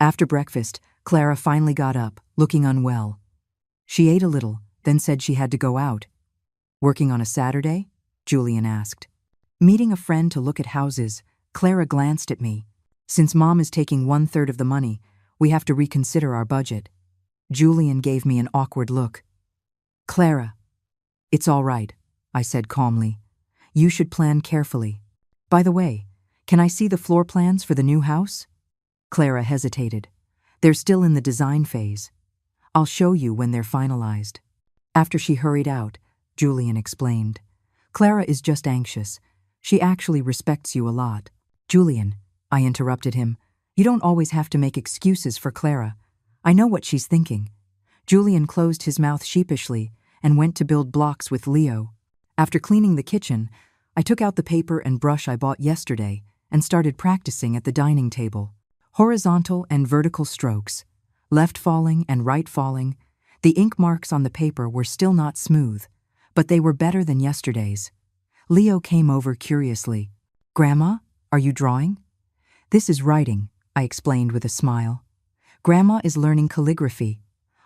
After breakfast, Clara finally got up, looking unwell. She ate a little, then said she had to go out. Working on a Saturday? Julian asked. Meeting a friend to look at houses, Clara glanced at me. Since Mom is taking 1/3 of the money, we have to reconsider our budget. Julian gave me an awkward look. Clara, it's all right, I said calmly. You should plan carefully. By the way, can I see the floor plans for the new house? Clara hesitated. They're still in the design phase. I'll show you when they're finalized. After she hurried out, Julian explained. Clara is just anxious. She actually respects you a lot. Julian, I interrupted him, you don't always have to make excuses for Clara. I know what she's thinking. Julian closed his mouth sheepishly and went to build blocks with Leo. After cleaning the kitchen, I took out the paper and brush I bought yesterday and started practicing at the dining table. Horizontal and vertical strokes, left falling and right falling. The ink marks on the paper were still not smooth, but they were better than yesterday's. Leo came over curiously. Grandma, are you drawing? This is writing, I explained with a smile. Grandma is learning calligraphy.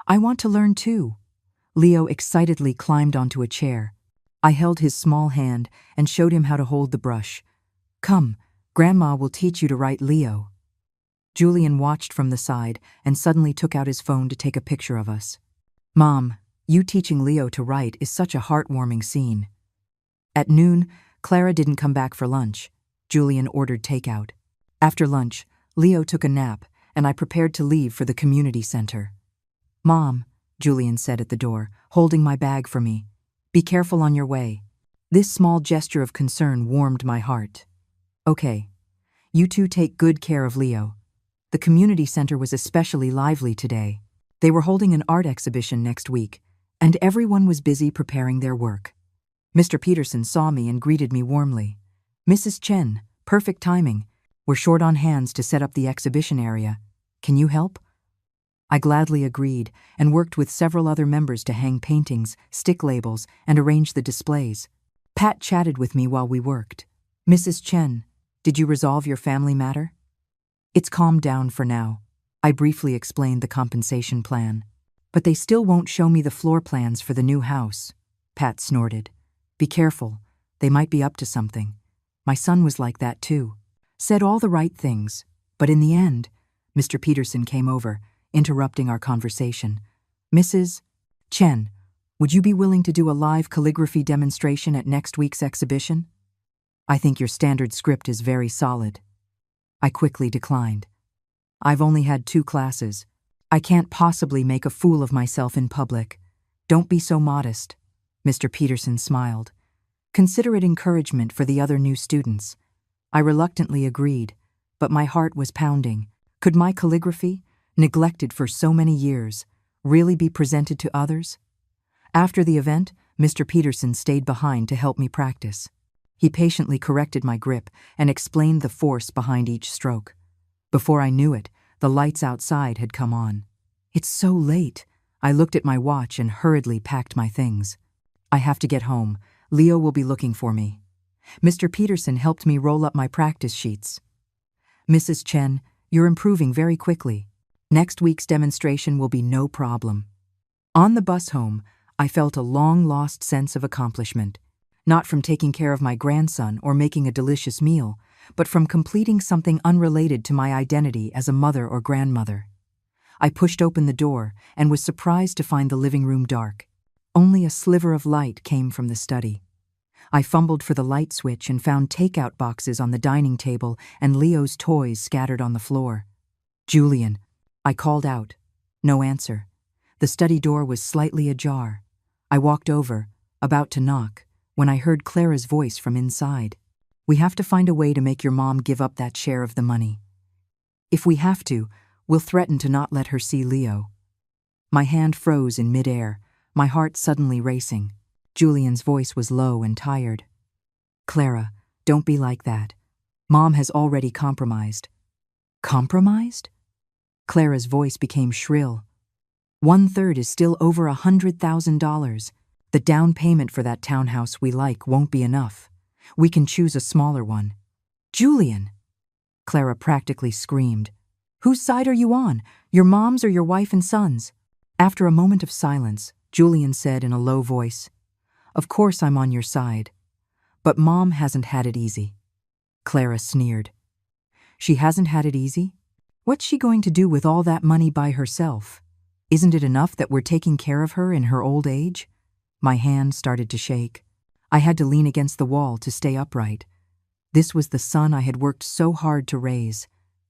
I want to learn too. Leo excitedly climbed onto a chair. I held his small hand and showed him how to hold the brush. Come, Grandma will teach you to write Leo. Julian watched from the side and suddenly took out his phone to take a picture of us. Mom, you teaching Leo to write is such a heartwarming scene. At noon, Clara didn't come back for lunch. Julian ordered takeout. After lunch, Leo took a nap, and I prepared to leave for the community center. Mom, Julian said at the door, holding my bag for me. Be careful on your way. This small gesture of concern warmed my heart. Okay. You two take good care of Leo. The community center was especially lively today. They were holding an art exhibition next week, and everyone was busy preparing their work. Mr. Peterson saw me and greeted me warmly. Mrs. Chen, perfect timing. We're short on hands to set up the exhibition area. Can you help? I gladly agreed and worked with several other members to hang paintings, stick labels, and arrange the displays. Pat chatted with me while we worked. Mrs. Chen, did you resolve your family matter? It's calmed down for now. I briefly explained the compensation plan. But they still won't show me the floor plans for the new house. Pat snorted. Be careful. They might be up to something. My son was like that too. Said all the right things. But in the end, Mr. Peterson came over, interrupting our conversation. Mrs. Chen, would you be willing to do a live calligraphy demonstration at next week's exhibition? I think your standard script is very solid. I quickly declined. I've only had 2 classes. I can't possibly make a fool of myself in public. Don't be so modest. Mr. Peterson smiled. Consider it encouragement for the other new students. I reluctantly agreed, but my heart was pounding. Could my calligraphy, neglected for so many years, really be presented to others? After the event, Mr. Peterson stayed behind to help me practice. He patiently corrected my grip and explained the force behind each stroke. Before I knew it, the lights outside had come on. It's so late. I looked at my watch and hurriedly packed my things. I have to get home. Leo will be looking for me. Mr. Peterson helped me roll up my practice sheets. Mrs. Chen, you're improving very quickly. Next week's demonstration will be no problem. On the bus home, I felt a long-lost sense of accomplishment, not from taking care of my grandson or making a delicious meal, but from completing something unrelated to my identity as a mother or grandmother. I pushed open the door and was surprised to find the living room dark. Only a sliver of light came from the study. I fumbled for the light switch and found takeout boxes on the dining table and Leo's toys scattered on the floor. "Julian," I called out. No answer. The study door was slightly ajar. I walked over, about to knock, when I heard Clara's voice from inside. "We have to find a way to make your mom give up that share of the money. If we have to, we'll threaten to not let her see Leo." My hand froze in midair, my heart suddenly racing. Julian's voice was low and tired. "Clara, don't be like that. Mom has already compromised." "Compromised?" Clara's voice became shrill. "1/3 is still over $100,000. The down payment for that townhouse we like won't be enough. We can choose a smaller one." "Julian!" Clara practically screamed. "Whose side are you on? Your mom's or your wife and son's?" After a moment of silence, Julian said in a low voice, "Of course I'm on your side. But Mom hasn't had it easy." Clara sneered. "She hasn't had it easy? What's she going to do with all that money by herself? Isn't it enough that we're taking care of her in her old age?" My hand started to shake. I had to lean against the wall to stay upright. This was the son I had worked so hard to raise.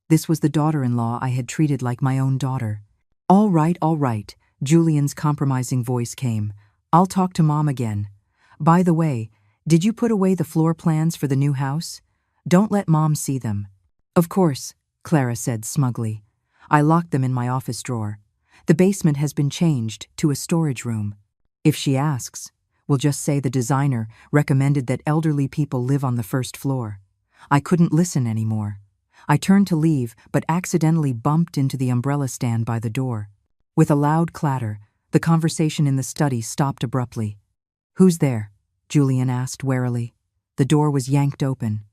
This was the daughter-in-law I had treated like my own daughter. All right, Julian's compromising voice came. "I'll talk to Mom again. By the way, did you put away the floor plans for the new house? Don't let Mom see them." "Of course," Clara said smugly. "I locked them in my office drawer. The basement has been changed to a storage room. If she asks, we'll just say the designer recommended that elderly people live on the first floor." I couldn't listen anymore. I turned to leave, but accidentally bumped into the umbrella stand by the door. With a loud clatter, the conversation in the study stopped abruptly. "Who's there?" Julian asked warily. The door was yanked open.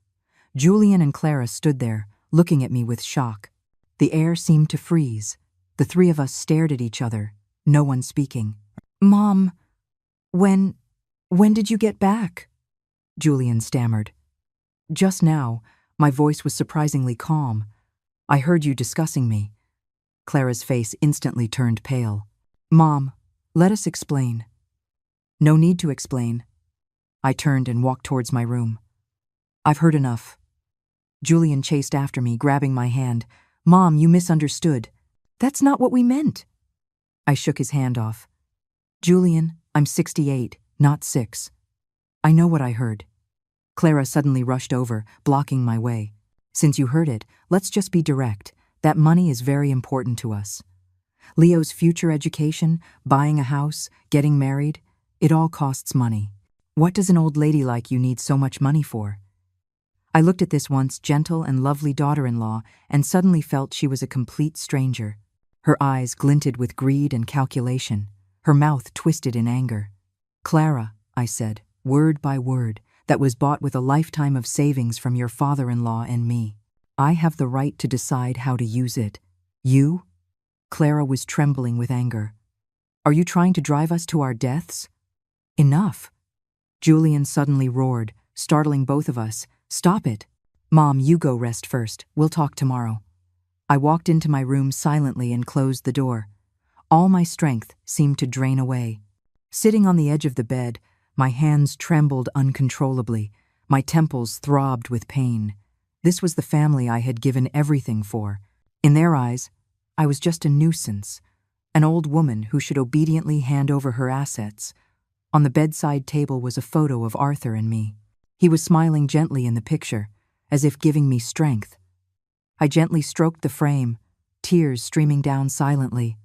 Julian and Clara stood there, looking at me with shock. The air seemed to freeze. The three of us stared at each other, no one speaking. "Mom, when did you get back?" Julian stammered. "Just now." My voice was surprisingly calm. "I heard you discussing me." Clara's face instantly turned pale. "Mom, let us explain." "No need to explain." I turned and walked towards my room. "I've heard enough." Julian chased after me, grabbing my hand. "Mom, you misunderstood. That's not what we meant." I shook his hand off. "Julian, I'm 68, not 6. I know what I heard." Clara suddenly rushed over, blocking my way. "Since you heard it, let's just be direct. That money is very important to us. Leo's future education, buying a house, getting married, it all costs money. What does an old lady like you need so much money for?" I looked at this once gentle and lovely daughter-in-law and suddenly felt she was a complete stranger. Her eyes glinted with greed and calculation, her mouth twisted in anger. "Clara," I said, word by word, "that was bought with a lifetime of savings from your father-in-law and me. I have the right to decide how to use it. You?" Clara was trembling with anger. "Are you trying to drive us to our deaths?" "Enough." Julian suddenly roared, startling both of us. "Stop it. Mom, you go rest first. We'll talk tomorrow." I walked into my room silently and closed the door. All my strength seemed to drain away. Sitting on the edge of the bed, my hands trembled uncontrollably. My temples throbbed with pain. This was the family I had given everything for. In their eyes, I was just a nuisance, an old woman who should obediently hand over her assets. On the bedside table was a photo of Arthur and me. He was smiling gently in the picture, as if giving me strength. I gently stroked the frame, tears streaming down silently.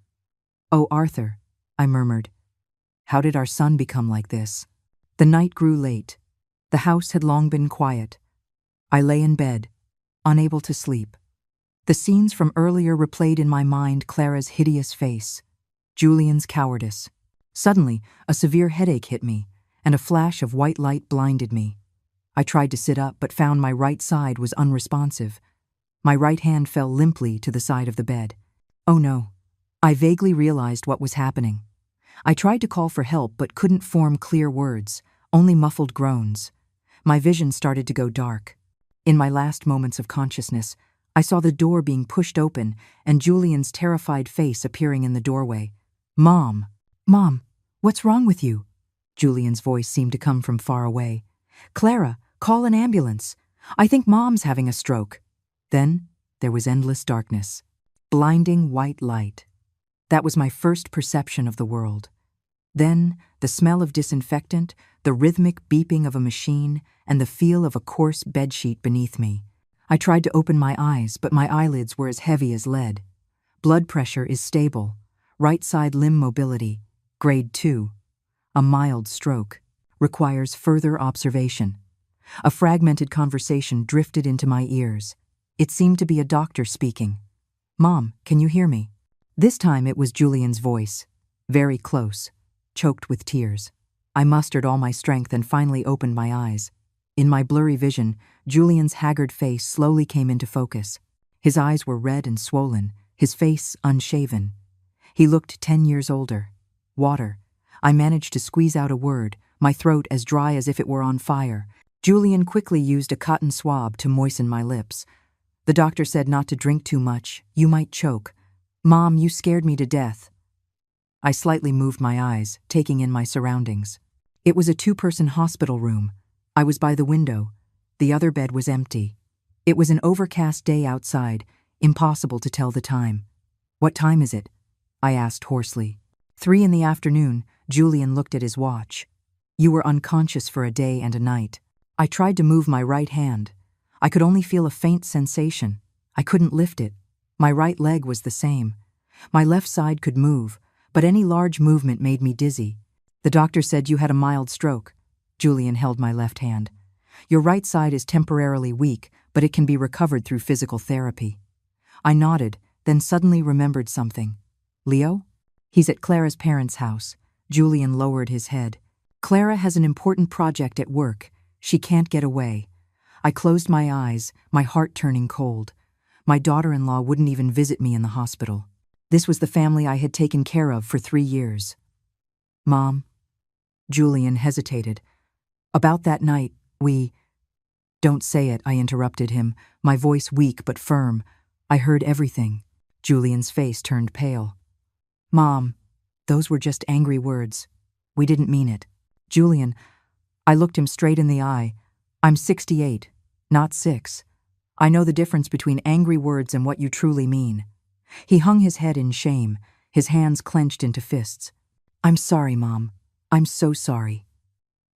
"Oh, Arthur," I murmured. "How did our son become like this?" The night grew late. The house had long been quiet. I lay in bed, unable to sleep. The scenes from earlier replayed in my mind: Clara's hideous face, Julian's cowardice. Suddenly, a severe headache hit me, and a flash of white light blinded me. I tried to sit up but found my right side was unresponsive. My right hand fell limply to the side of the bed. Oh no. I vaguely realized what was happening. I tried to call for help but couldn't form clear words, only muffled groans. My vision started to go dark. In my last moments of consciousness, I saw the door being pushed open and Julian's terrified face appearing in the doorway. Mom! Mom! What's wrong with you? Julian's voice seemed to come from far away. Clara, call an ambulance. I think Mom's having a stroke. Then there was endless darkness. Blinding white light. That was my first perception of the world. Then the smell of disinfectant, the rhythmic beeping of a machine, and the feel of a coarse bedsheet beneath me. I tried to open my eyes, but my eyelids were as heavy as lead. Blood pressure is stable. Right side limb mobility, grade 2. A mild stroke. Requires further observation. A fragmented conversation drifted into my ears. It seemed to be a doctor speaking. Mom, can you hear me? This time it was Julian's voice. Very close. Choked with tears. I mustered all my strength and finally opened my eyes. In my blurry vision, Julian's haggard face slowly came into focus. His eyes were red and swollen, his face unshaven. He looked 10 years older. Water. I managed to squeeze out a word, my throat as dry as if it were on fire. Julian quickly used a cotton swab to moisten my lips. The doctor said not to drink too much. You might choke. Mom, you scared me to death. I slightly moved my eyes, taking in my surroundings. It was a 2-person hospital room. I was by the window. The other bed was empty. It was an overcast day outside, impossible to tell the time. What time is it? I asked hoarsely. 3 in the afternoon. Julian looked at his watch. You were unconscious for a day and a night. I tried to move my right hand. I could only feel a faint sensation. I couldn't lift it. My right leg was the same. My left side could move, but any large movement made me dizzy. The doctor said you had a mild stroke. Julian held my left hand. Your right side is temporarily weak, but it can be recovered through physical therapy. I nodded, then suddenly remembered something. Leo? He's at Clara's parents' house. Julian lowered his head. Clara has an important project at work. She can't get away. I closed my eyes, my heart turning cold. My daughter-in-law wouldn't even visit me in the hospital. This was the family I had taken care of for 3 years. Mom? Julian hesitated. About that night, we— Don't say it, I interrupted him, my voice weak but firm. I heard everything. Julian's face turned pale. Mom, those were just angry words. We didn't mean it. Julian, I looked him straight in the eye. I'm 68, not 6. I know the difference between angry words and what you truly mean. He hung his head in shame, his hands clenched into fists. I'm sorry, Mom. I'm so sorry.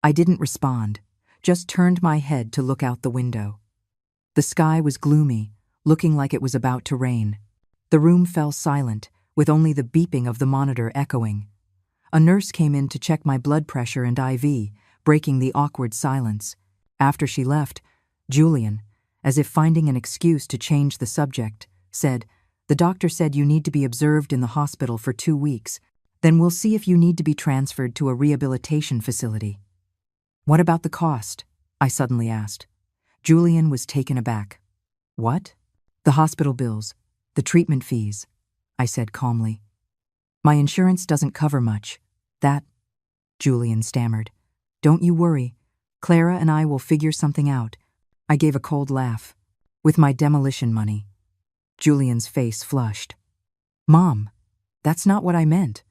I didn't respond, just turned my head to look out the window. The sky was gloomy, looking like it was about to rain. The room fell silent, with only the beeping of the monitor echoing. A nurse came in to check my blood pressure and IV, breaking the awkward silence. After she left, Julian, as if finding an excuse to change the subject, said, The doctor said you need to be observed in the hospital for 2 weeks. Then we'll see if you need to be transferred to a rehabilitation facility. What about the cost? I suddenly asked. Julian was taken aback. What? The hospital bills, the treatment fees, I said calmly. My insurance doesn't cover much. That, Julian stammered. Don't you worry. Clara and I will figure something out. I gave a cold laugh. With my demolition money. Julian's face flushed. Mom, that's not what I meant.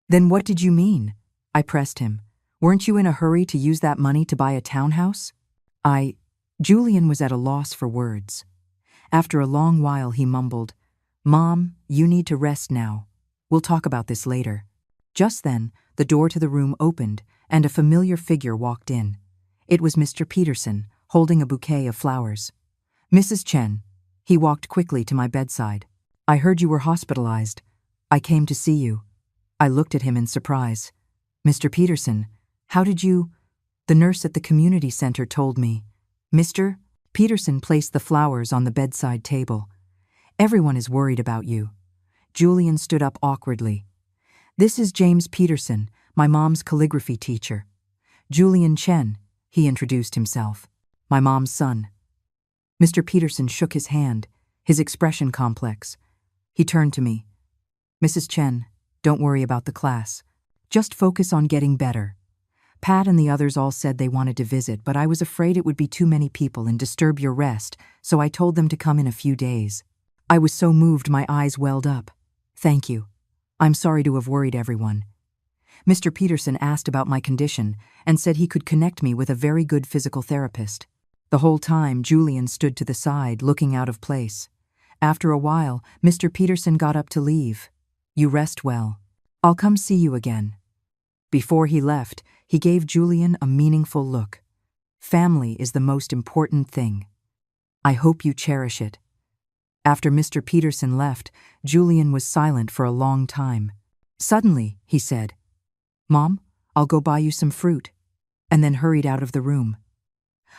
Then what did you mean? I pressed him. Weren't you in a hurry to use that money to buy a townhouse? Julian was at a loss for words. After a long while he mumbled, Mom, you need to rest now. We'll talk about this later. Just then, the door to the room opened and a familiar figure walked in. It was Mr. Peterson, holding a bouquet of flowers. Mrs. Chen. He walked quickly to my bedside. I heard you were hospitalized. I came to see you. I looked at him in surprise. Mr. Peterson, how did you— The nurse at the community center told me. Mr. Peterson placed the flowers on the bedside table. Everyone is worried about you. Julian stood up awkwardly. This is James Peterson, my mom's calligraphy teacher. Julian Chen, he introduced himself. my mom's son. Mr. Peterson shook his hand, his expression complex. He turned to me. Mrs. Chen, don't worry about the class. Just focus on getting better. Pat and the others all said they wanted to visit, but I was afraid it would be too many people and disturb your rest, so I told them to come in a few days. I was so moved my eyes welled up. Thank you. I'm sorry to have worried everyone. Mr. Peterson asked about my condition and said he could connect me with a very good physical therapist. The whole time, Julian stood to the side, looking out of place. After a while, Mr. Peterson got up to leave. You rest well. I'll come see you again. Before he left, he gave Julian a meaningful look. Family is the most important thing. I hope you cherish it. After Mr. Peterson left, Julian was silent for a long time. Suddenly, he said, Mom, I'll go buy you some fruit, and then hurried out of the room.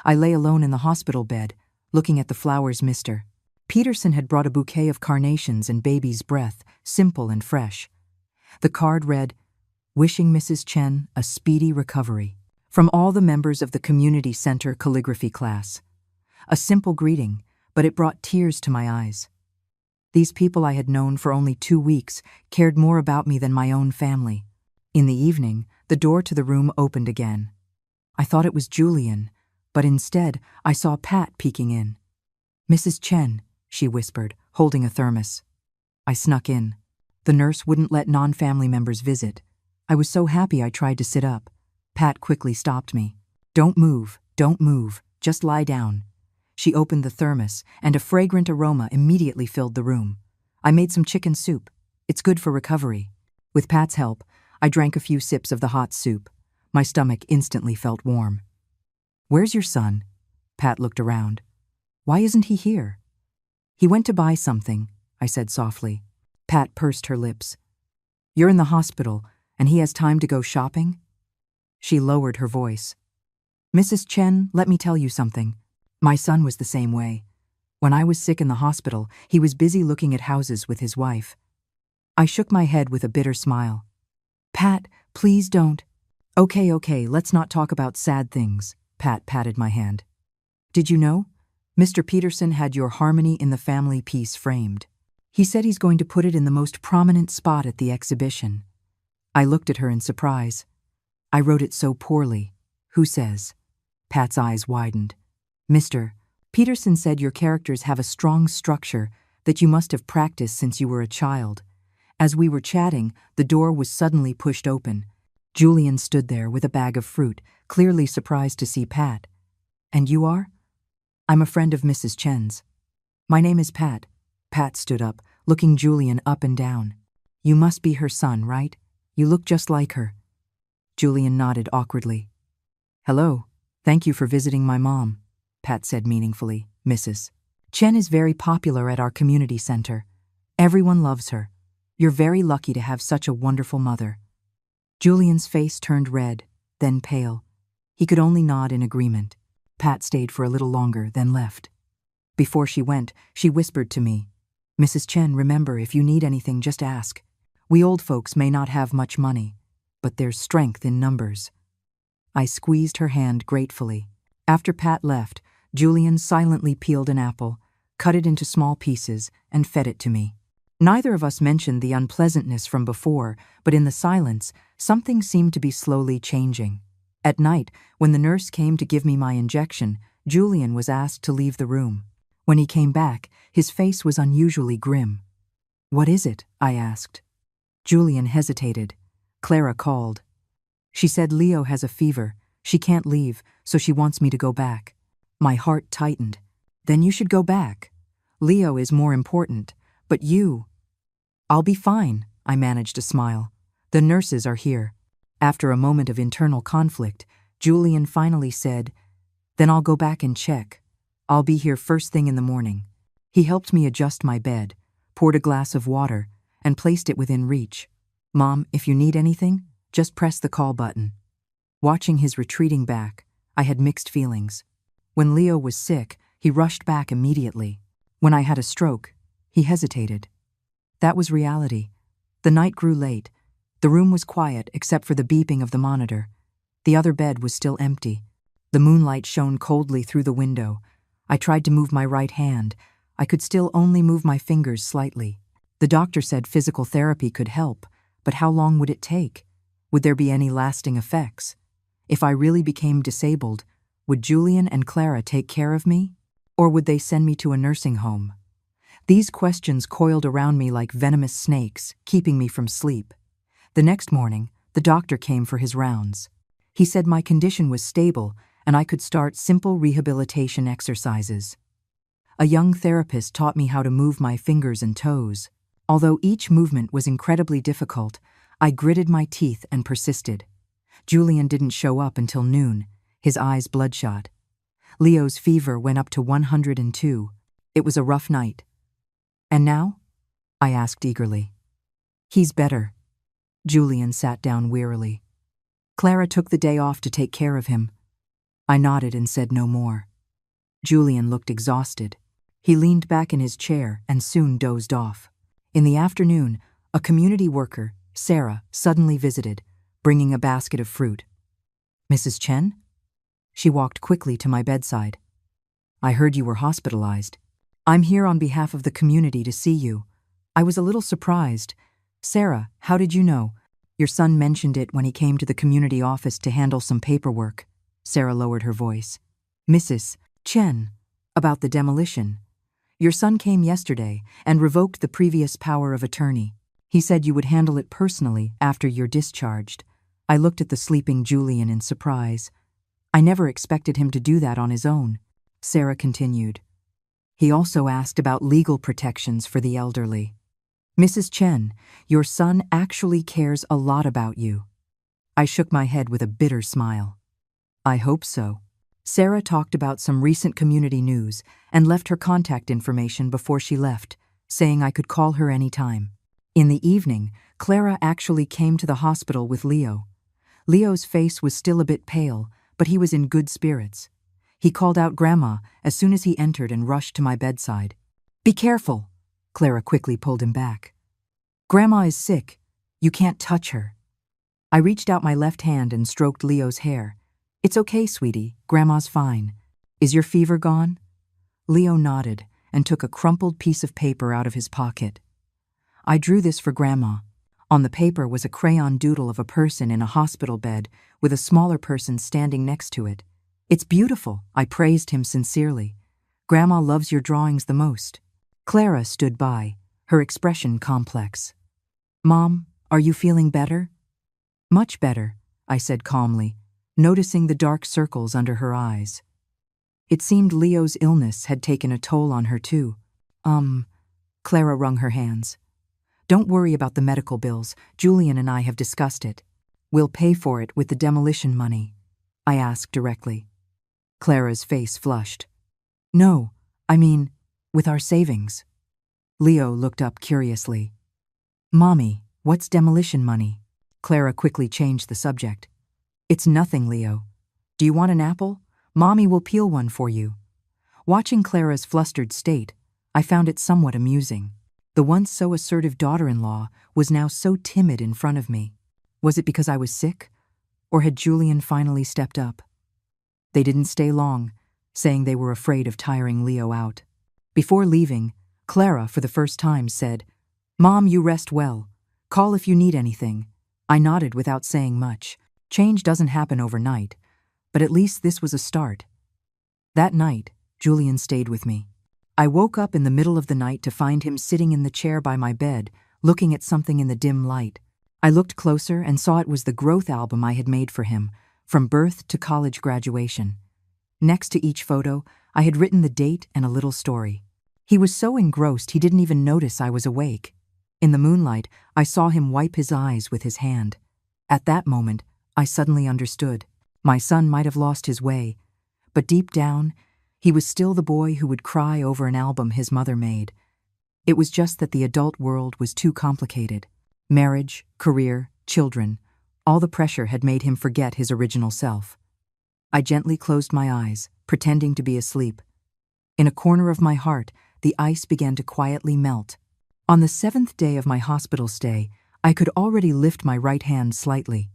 I lay alone in the hospital bed, looking at the flowers Mr. Peterson had brought a bouquet of carnations and baby's breath, simple and fresh. The card read, Wishing Mrs. Chen a speedy recovery. From all the members of the community center calligraphy class. A simple greeting, but it brought tears to my eyes. These people I had known for only 2 weeks cared more about me than my own family. In the evening, the door to the room opened again. I thought it was Julian, but instead I saw Pat peeking in. Mrs. Chen, she whispered, holding a thermos. I snuck in. The nurse wouldn't let non-family members visit. I was so happy I tried to sit up. Pat quickly stopped me. Don't move, just lie down. She opened the thermos, and a fragrant aroma immediately filled the room. I made some chicken soup. It's good for recovery. With Pat's help, I drank a few sips of the hot soup. My stomach instantly felt warm. Where's your son? Pat looked around. Why isn't he here? He went to buy something, I said softly. Pat pursed her lips. You're in the hospital, and he has time to go shopping? She lowered her voice. Mrs. Chen, let me tell you something. My son was the same way. When I was sick in the hospital, he was busy looking at houses with his wife. I shook my head with a bitter smile. Pat, please don't. Okay, let's not talk about sad things. Pat patted my hand. Did you know? Mr. Peterson had your Harmony in the Family piece framed. He said he's going to put it in the most prominent spot at the exhibition. I looked at her in surprise. I wrote it so poorly. Who says? Pat's eyes widened. Mr. Peterson said your characters have a strong structure that you must have practiced since you were a child. As we were chatting, the door was suddenly pushed open. Julian stood there with a bag of fruit, clearly surprised to see Pat. And you are? I'm a friend of Mrs. Chen's. My name is Pat. Pat stood up, looking Julian up and down. You must be her son, right? You look just like her. Julian nodded awkwardly. Hello. Thank you for visiting my mom, Pat said meaningfully. Mrs. Chen is very popular at our community center. Everyone loves her. You're very lucky to have such a wonderful mother. Julian's face turned red, then pale. He could only nod in agreement. Pat stayed for a little longer, then left. Before she went, she whispered to me, Mrs. Chen, remember, if you need anything, just ask. We old folks may not have much money, but there's strength in numbers. I squeezed her hand gratefully. After Pat left, Julian silently peeled an apple, cut it into small pieces, and fed it to me. Neither of us mentioned the unpleasantness from before, but in the silence, something seemed to be slowly changing. At night, when the nurse came to give me my injection, Julian was asked to leave the room. When he came back, his face was unusually grim. What is it? I asked. Julian hesitated. Clara called. She said Leo has a fever. She can't leave, so she wants me to go back. My heart tightened. Then you should go back. Leo is more important. But you... I'll be fine, I managed to smile. The nurses are here. After a moment of internal conflict, Julian finally said, Then I'll go back and check. I'll be here first thing in the morning. He helped me adjust my bed, poured a glass of water, and placed it within reach. Mom, if you need anything, just press the call button. Watching his retreating back, I had mixed feelings. When Leo was sick, he rushed back immediately. When I had a stroke, he hesitated. That was reality. The night grew late. The room was quiet except for the beeping of the monitor. The other bed was still empty. The moonlight shone coldly through the window. I tried to move my right hand. I could still only move my fingers slightly. The doctor said physical therapy could help, but how long would it take? Would there be any lasting effects? If I really became disabled, would Julian and Clara take care of me? Or would they send me to a nursing home? These questions coiled around me like venomous snakes, keeping me from sleep. The next morning, the doctor came for his rounds. He said my condition was stable and I could start simple rehabilitation exercises. A young therapist taught me how to move my fingers and toes. Although each movement was incredibly difficult, I gritted my teeth and persisted. Julian didn't show up until noon, his eyes bloodshot. Leo's fever went up to 102. It was a rough night. "And now?" I asked eagerly. "He's better." Julian sat down wearily. "Clara took the day off to take care of him." I nodded and said no more. Julian looked exhausted. He leaned back in his chair and soon dozed off. In the afternoon, a community worker, Sarah, suddenly visited, bringing a basket of fruit. "Mrs. Chen?" She walked quickly to my bedside. "I heard you were hospitalized. I'm here on behalf of the community to see you." I was a little surprised. "Sarah, how did you know?" "Your son mentioned it when he came to the community office to handle some paperwork." Sarah lowered her voice. "Mrs. Chen, about the demolition. Your son came yesterday and revoked the previous power of attorney. He said you would handle it personally after you're discharged." I looked at the sleeping Julian in surprise. I never expected him to do that on his own. Sarah continued. "He also asked about legal protections for the elderly. Mrs. Chen, your son actually cares a lot about you." I shook my head with a bitter smile. "I hope so." Sarah talked about some recent community news and left her contact information before she left, saying I could call her any time. In the evening, Clara actually came to the hospital with Leo. Leo's face was still a bit pale, but he was in good spirits. He called out Grandma as soon as he entered and rushed to my bedside. "Be careful!" Clara quickly pulled him back. "Grandma is sick. You can't touch her." I reached out my left hand and stroked Leo's hair. "It's okay, sweetie. Grandma's fine. Is your fever gone?" Leo nodded and took a crumpled piece of paper out of his pocket. "I drew this for Grandma." On the paper was a crayon doodle of a person in a hospital bed with a smaller person standing next to it. "It's beautiful," I praised him sincerely. "Grandma loves your drawings the most." Clara stood by, her expression complex. "Mom, are you feeling better?" "Much better," I said calmly, noticing the dark circles under her eyes. It seemed Leo's illness had taken a toll on her too. Clara wrung her hands. "Don't worry about the medical bills. Julian and I have discussed it. We'll pay for it with the demolition money," I asked directly. Clara's face flushed. "No, I mean, with our savings." Leo looked up curiously. "Mommy, what's demolition money?" Clara quickly changed the subject. "It's nothing, Leo. Do you want an apple? Mommy will peel one for you." Watching Clara's flustered state, I found it somewhat amusing. The once so assertive daughter-in-law was now so timid in front of me. Was it because I was sick? Or had Julian finally stepped up? They didn't stay long, saying they were afraid of tiring Leo out. Before leaving, Clara, for the first time, said, "Mom, you rest well. Call if you need anything." I nodded without saying much. Change doesn't happen overnight, but at least this was a start. That night, Julian stayed with me. I woke up in the middle of the night to find him sitting in the chair by my bed, looking at something in the dim light. I looked closer and saw it was the growth album I had made for him, from birth to college graduation. Next to each photo, I had written the date and a little story. He was so engrossed he didn't even notice I was awake. In the moonlight, I saw him wipe his eyes with his hand. At that moment, I suddenly understood. My son might have lost his way, but deep down, he was still the boy who would cry over an album his mother made. It was just that the adult world was too complicated. Marriage, career, children, all the pressure had made him forget his original self. I gently closed my eyes, pretending to be asleep. In a corner of my heart, the ice began to quietly melt. On the 7th day of my hospital stay, I could already lift my right hand slightly.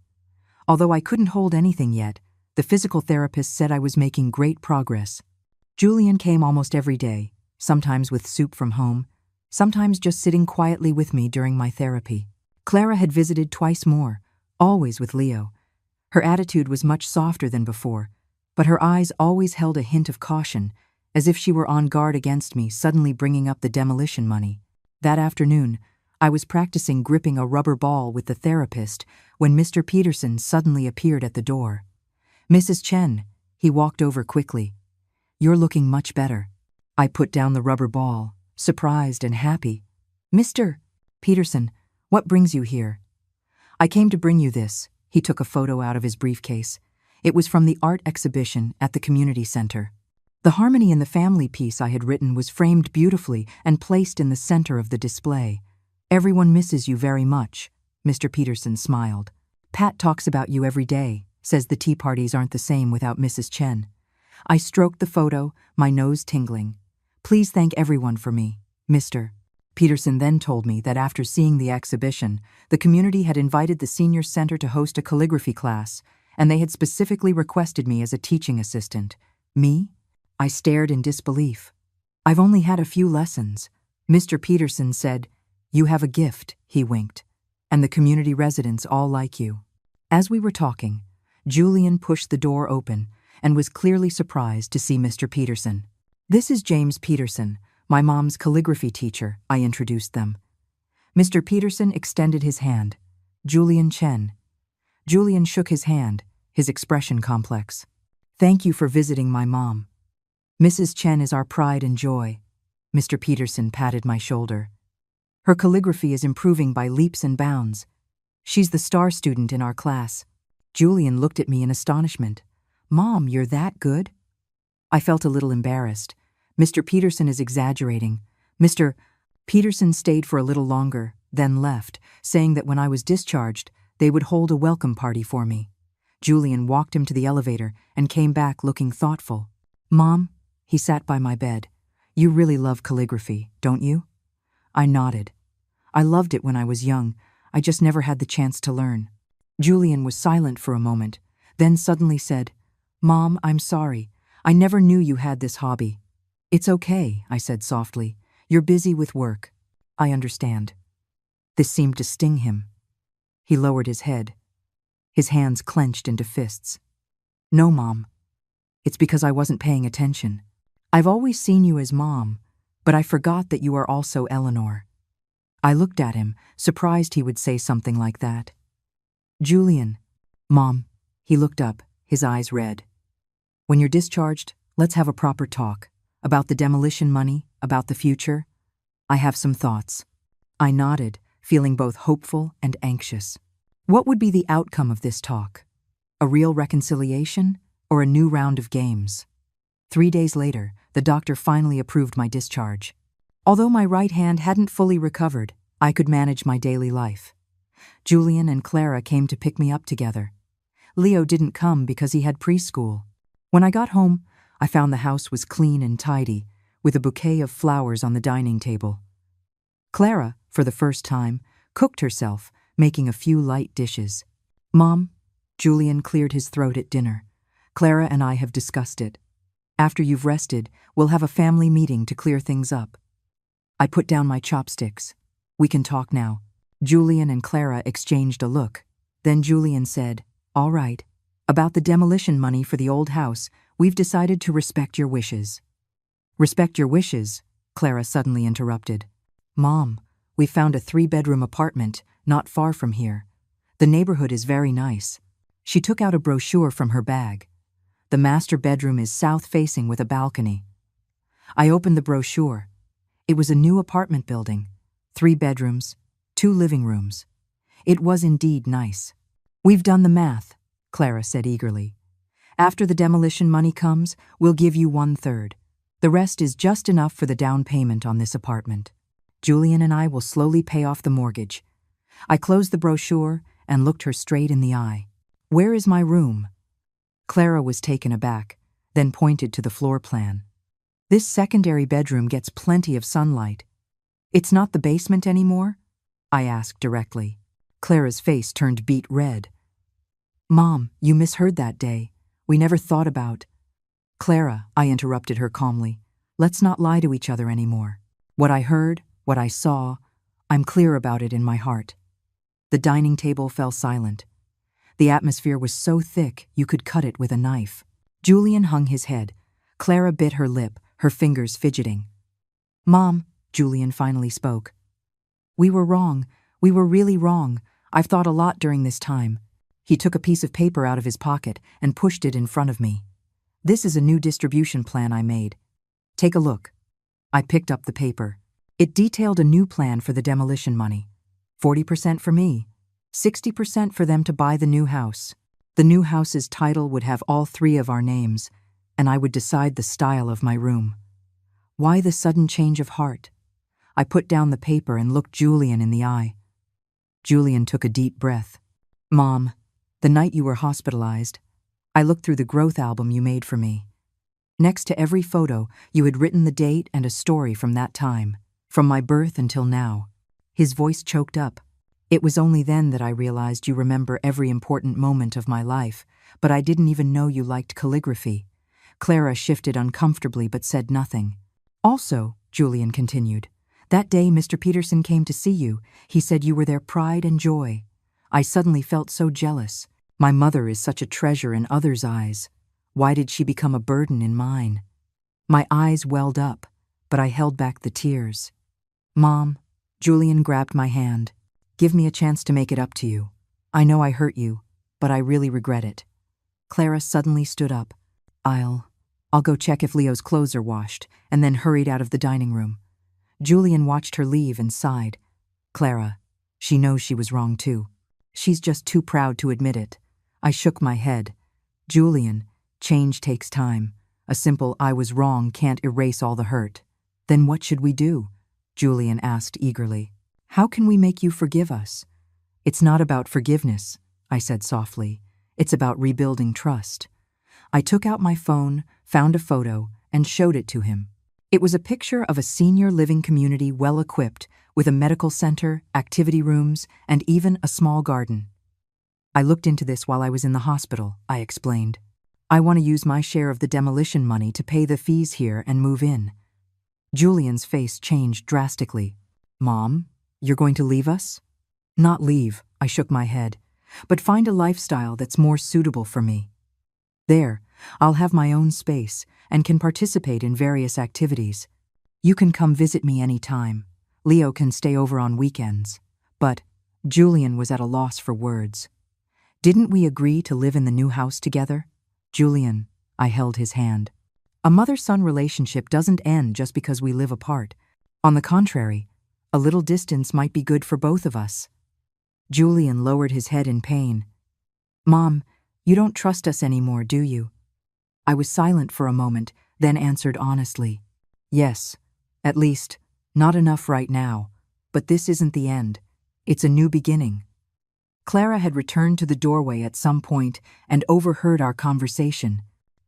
Although I couldn't hold anything yet, The physical therapist said I was making great progress. Julian came almost every day, sometimes with soup from home, sometimes just sitting quietly with me during my therapy. Clara had visited twice more, always with Leo. Her attitude was much softer than before, but her eyes always held a hint of caution, as if she were on guard against me suddenly bringing up the demolition money. That afternoon, I was practicing gripping a rubber ball with the therapist when Mr. Peterson suddenly appeared at the door. "Mrs. Chen," he walked over quickly. "You're looking much better." I put down the rubber ball, surprised and happy. "Mr. Peterson, what brings you here?" "I came to bring you this." He took a photo out of his briefcase. It was from the art exhibition at the community center. The Harmony in the Family piece I had written was framed beautifully and placed in the center of the display. "Everyone misses you very much," Mr. Peterson smiled. "Pat talks about you every day, says the tea parties aren't the same without Mrs. Chen." I stroked the photo, my nose tingling. "Please thank everyone for me, Mr. Peterson then told me that after seeing the exhibition, the community had invited the senior center to host a calligraphy class, and they had specifically requested me as a teaching assistant. Me? I stared in disbelief. "I've only had a few lessons." Mr. Peterson said, "You have a gift," he winked, "and the community residents all like you." As we were talking, Julian pushed the door open and was clearly surprised to see Mr. Peterson. "This is James Peterson, my mom's calligraphy teacher," I introduced them. Mr. Peterson extended his hand. "Julian Chen." Julian shook his hand, his expression complex. "Thank you for visiting my mom. Mrs. Chen is our pride and joy." Mr. Peterson patted my shoulder. "Her calligraphy is improving by leaps and bounds. She's the star student in our class." Julian looked at me in astonishment. "Mom, you're that good?" I felt a little embarrassed. Mr. Peterson is exaggerating. Mr. Peterson stayed for a little longer, then left, saying that when I was discharged, they would hold a welcome party for me. Julian walked him to the elevator and came back looking thoughtful. "Mom," he sat by my bed, "you really love calligraphy, don't you?" I nodded. "I loved it when I was young. I just never had the chance to learn." Julian was silent for a moment, then suddenly said, "Mom, I'm sorry. I never knew you had this hobby." "It's okay," I said softly. "You're busy with work." "I understand." This seemed to sting him. He lowered his head. His hands clenched into fists. "No, Mom. It's because I wasn't paying attention. I've always seen you as Mom, but I forgot that you are also Eleanor." I looked at him, surprised he would say something like that. "Julian." "Mom." He looked up, his eyes red. "When you're discharged, let's have a proper talk. About the demolition money, about the future. I have some thoughts." I nodded, feeling both hopeful and anxious. What would be the outcome of this talk? A real reconciliation or a new round of games? 3 days later, the doctor finally approved my discharge. Although my right hand hadn't fully recovered, I could manage my daily life. Julian and Clara came to pick me up together. Leo didn't come because he had preschool. When I got home, I found the house was clean and tidy, with a bouquet of flowers on the dining table. Clara, for the first time, cooked herself, making a few light dishes. "Mom," Julian cleared his throat at dinner, "Clara and I have discussed it. After you've rested, we'll have a family meeting to clear things up." I put down my chopsticks. "We can talk now." Julian and Clara exchanged a look. Then Julian said, "All right. About the demolition money for the old house, we've decided to respect your wishes." "Respect your wishes?" Clara suddenly interrupted. "Mom, we found a 3-bedroom apartment not far from here. The neighborhood is very nice." She took out a brochure from her bag. "The master bedroom is south-facing with a balcony." I opened the brochure. It was a new apartment building, 3 bedrooms, 2 living rooms. It was indeed nice. "We've done the math," Clara said eagerly. "After the demolition money comes, we'll give you 1/3. The rest is just enough for the down payment on this apartment. Julian and I will slowly pay off the mortgage." I closed the brochure and looked her straight in the eye. "Where is my room?" Clara was taken aback, then pointed to the floor plan. "This secondary bedroom gets plenty of sunlight." "It's not the basement anymore?" I asked directly. Clara's face turned beet red. "Mom, you misheard that day. We never thought about— Clara, I interrupted her calmly, let's not lie to each other anymore. What I heard, what I saw, I'm clear about it in my heart. The dining table fell silent. The atmosphere was so thick you could cut it with a knife. Julian hung his head. Clara bit her lip, her fingers fidgeting. Mom, Julian finally spoke. We were wrong. We were really wrong. I've thought a lot during this time. He took a piece of paper out of his pocket and pushed it in front of me. This is a new distribution plan I made. Take a look. I picked up the paper. It detailed a new plan for the demolition money. 40% for me, 60% for them to buy the new house. The new house's title would have all three of our names, and I would decide the style of my room. Why the sudden change of heart? I put down the paper and looked Julian in the eye. Julian took a deep breath. Mom, the night you were hospitalized, I looked through the growth album you made for me. Next to every photo, you had written the date and a story from that time, from my birth until now. His voice choked up. It was only then that I realized you remember every important moment of my life, but I didn't even know you liked calligraphy. Clara shifted uncomfortably but said nothing. Also, Julian continued, that day Mr. Peterson came to see you. He said you were their pride and joy. I suddenly felt so jealous. My mother is such a treasure in others' eyes. Why did she become a burden in mine? My eyes welled up, but I held back the tears. Mom, Julian grabbed my hand. Give me a chance to make it up to you. I know I hurt you, but I really regret it. Clara suddenly stood up. I'll go check if Leo's clothes are washed, and then hurried out of the dining room. Julian watched her leave and sighed. Clara, she knows she was wrong too. She's just too proud to admit it. I shook my head. Julian, change takes time. A simple I was wrong can't erase all the hurt. Then what should we do? Julian asked eagerly. How can we make you forgive us? It's not about forgiveness, I said softly. It's about rebuilding trust. I took out my phone, found a photo, and showed it to him. It was a picture of a senior living community well equipped, with a medical center, activity rooms, and even a small garden. I looked into this while I was in the hospital, I explained. I want to use my share of the demolition money to pay the fees here and move in. Julian's face changed drastically. Mom, you're going to leave us? Not leave, I shook my head, but find a lifestyle that's more suitable for me. There, I'll have my own space and can participate in various activities. You can come visit me anytime. Leo can stay over on weekends. But Julian was at a loss for words. Didn't we agree to live in the new house together? Julian, I held his hand. A mother-son relationship doesn't end just because we live apart. On the contrary, a little distance might be good for both of us. Julian lowered his head in pain. Mom, you don't trust us anymore, do you? I was silent for a moment, then answered honestly. Yes, at least, not enough right now. But this isn't the end. It's a new beginning. Clara had returned to the doorway at some point and overheard our conversation.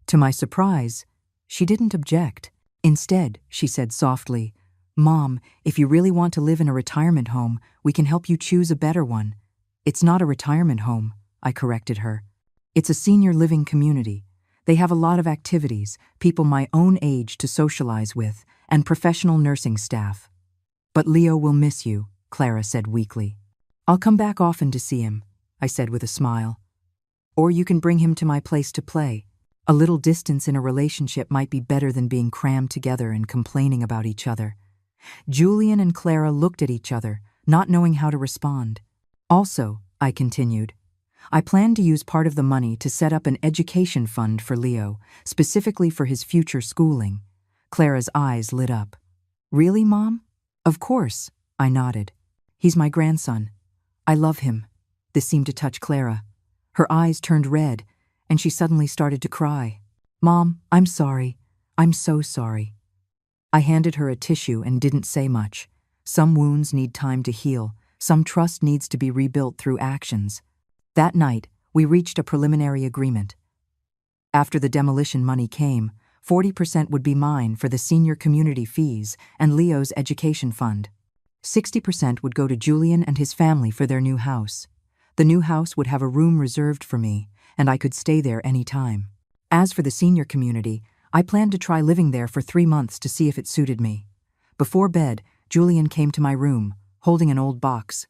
To my surprise, she didn't object. Instead, she said softly, Mom, if you really want to live in a retirement home, we can help you choose a better one. It's not a retirement home, I corrected her. It's a senior living community. They have a lot of activities, people my own age to socialize with, and professional nursing staff. But Leo will miss you, Clara said weakly. I'll come back often to see him, I said with a smile. Or you can bring him to my place to play. A little distance in a relationship might be better than being crammed together and complaining about each other. Julian and Clara looked at each other, not knowing how to respond. Also, I continued, I plan to use part of the money to set up an education fund for Leo, specifically for his future schooling. Clara's eyes lit up. Really, Mom? Of course, I nodded. He's my grandson. I love him. This seemed to touch Clara. Her eyes turned red, and she suddenly started to cry. Mom, I'm sorry. I'm so sorry. I handed her a tissue and didn't say much. Some wounds need time to heal. Some trust needs to be rebuilt through actions. That night, we reached a preliminary agreement. After the demolition money came, 40% would be mine for the senior community fees and Leo's education fund. 60% would go to Julian and his family for their new house. The new house would have a room reserved for me, and I could stay there any time. As for the senior community, I planned to try living there for 3 months to see if it suited me. Before bed, Julian came to my room, holding an old box.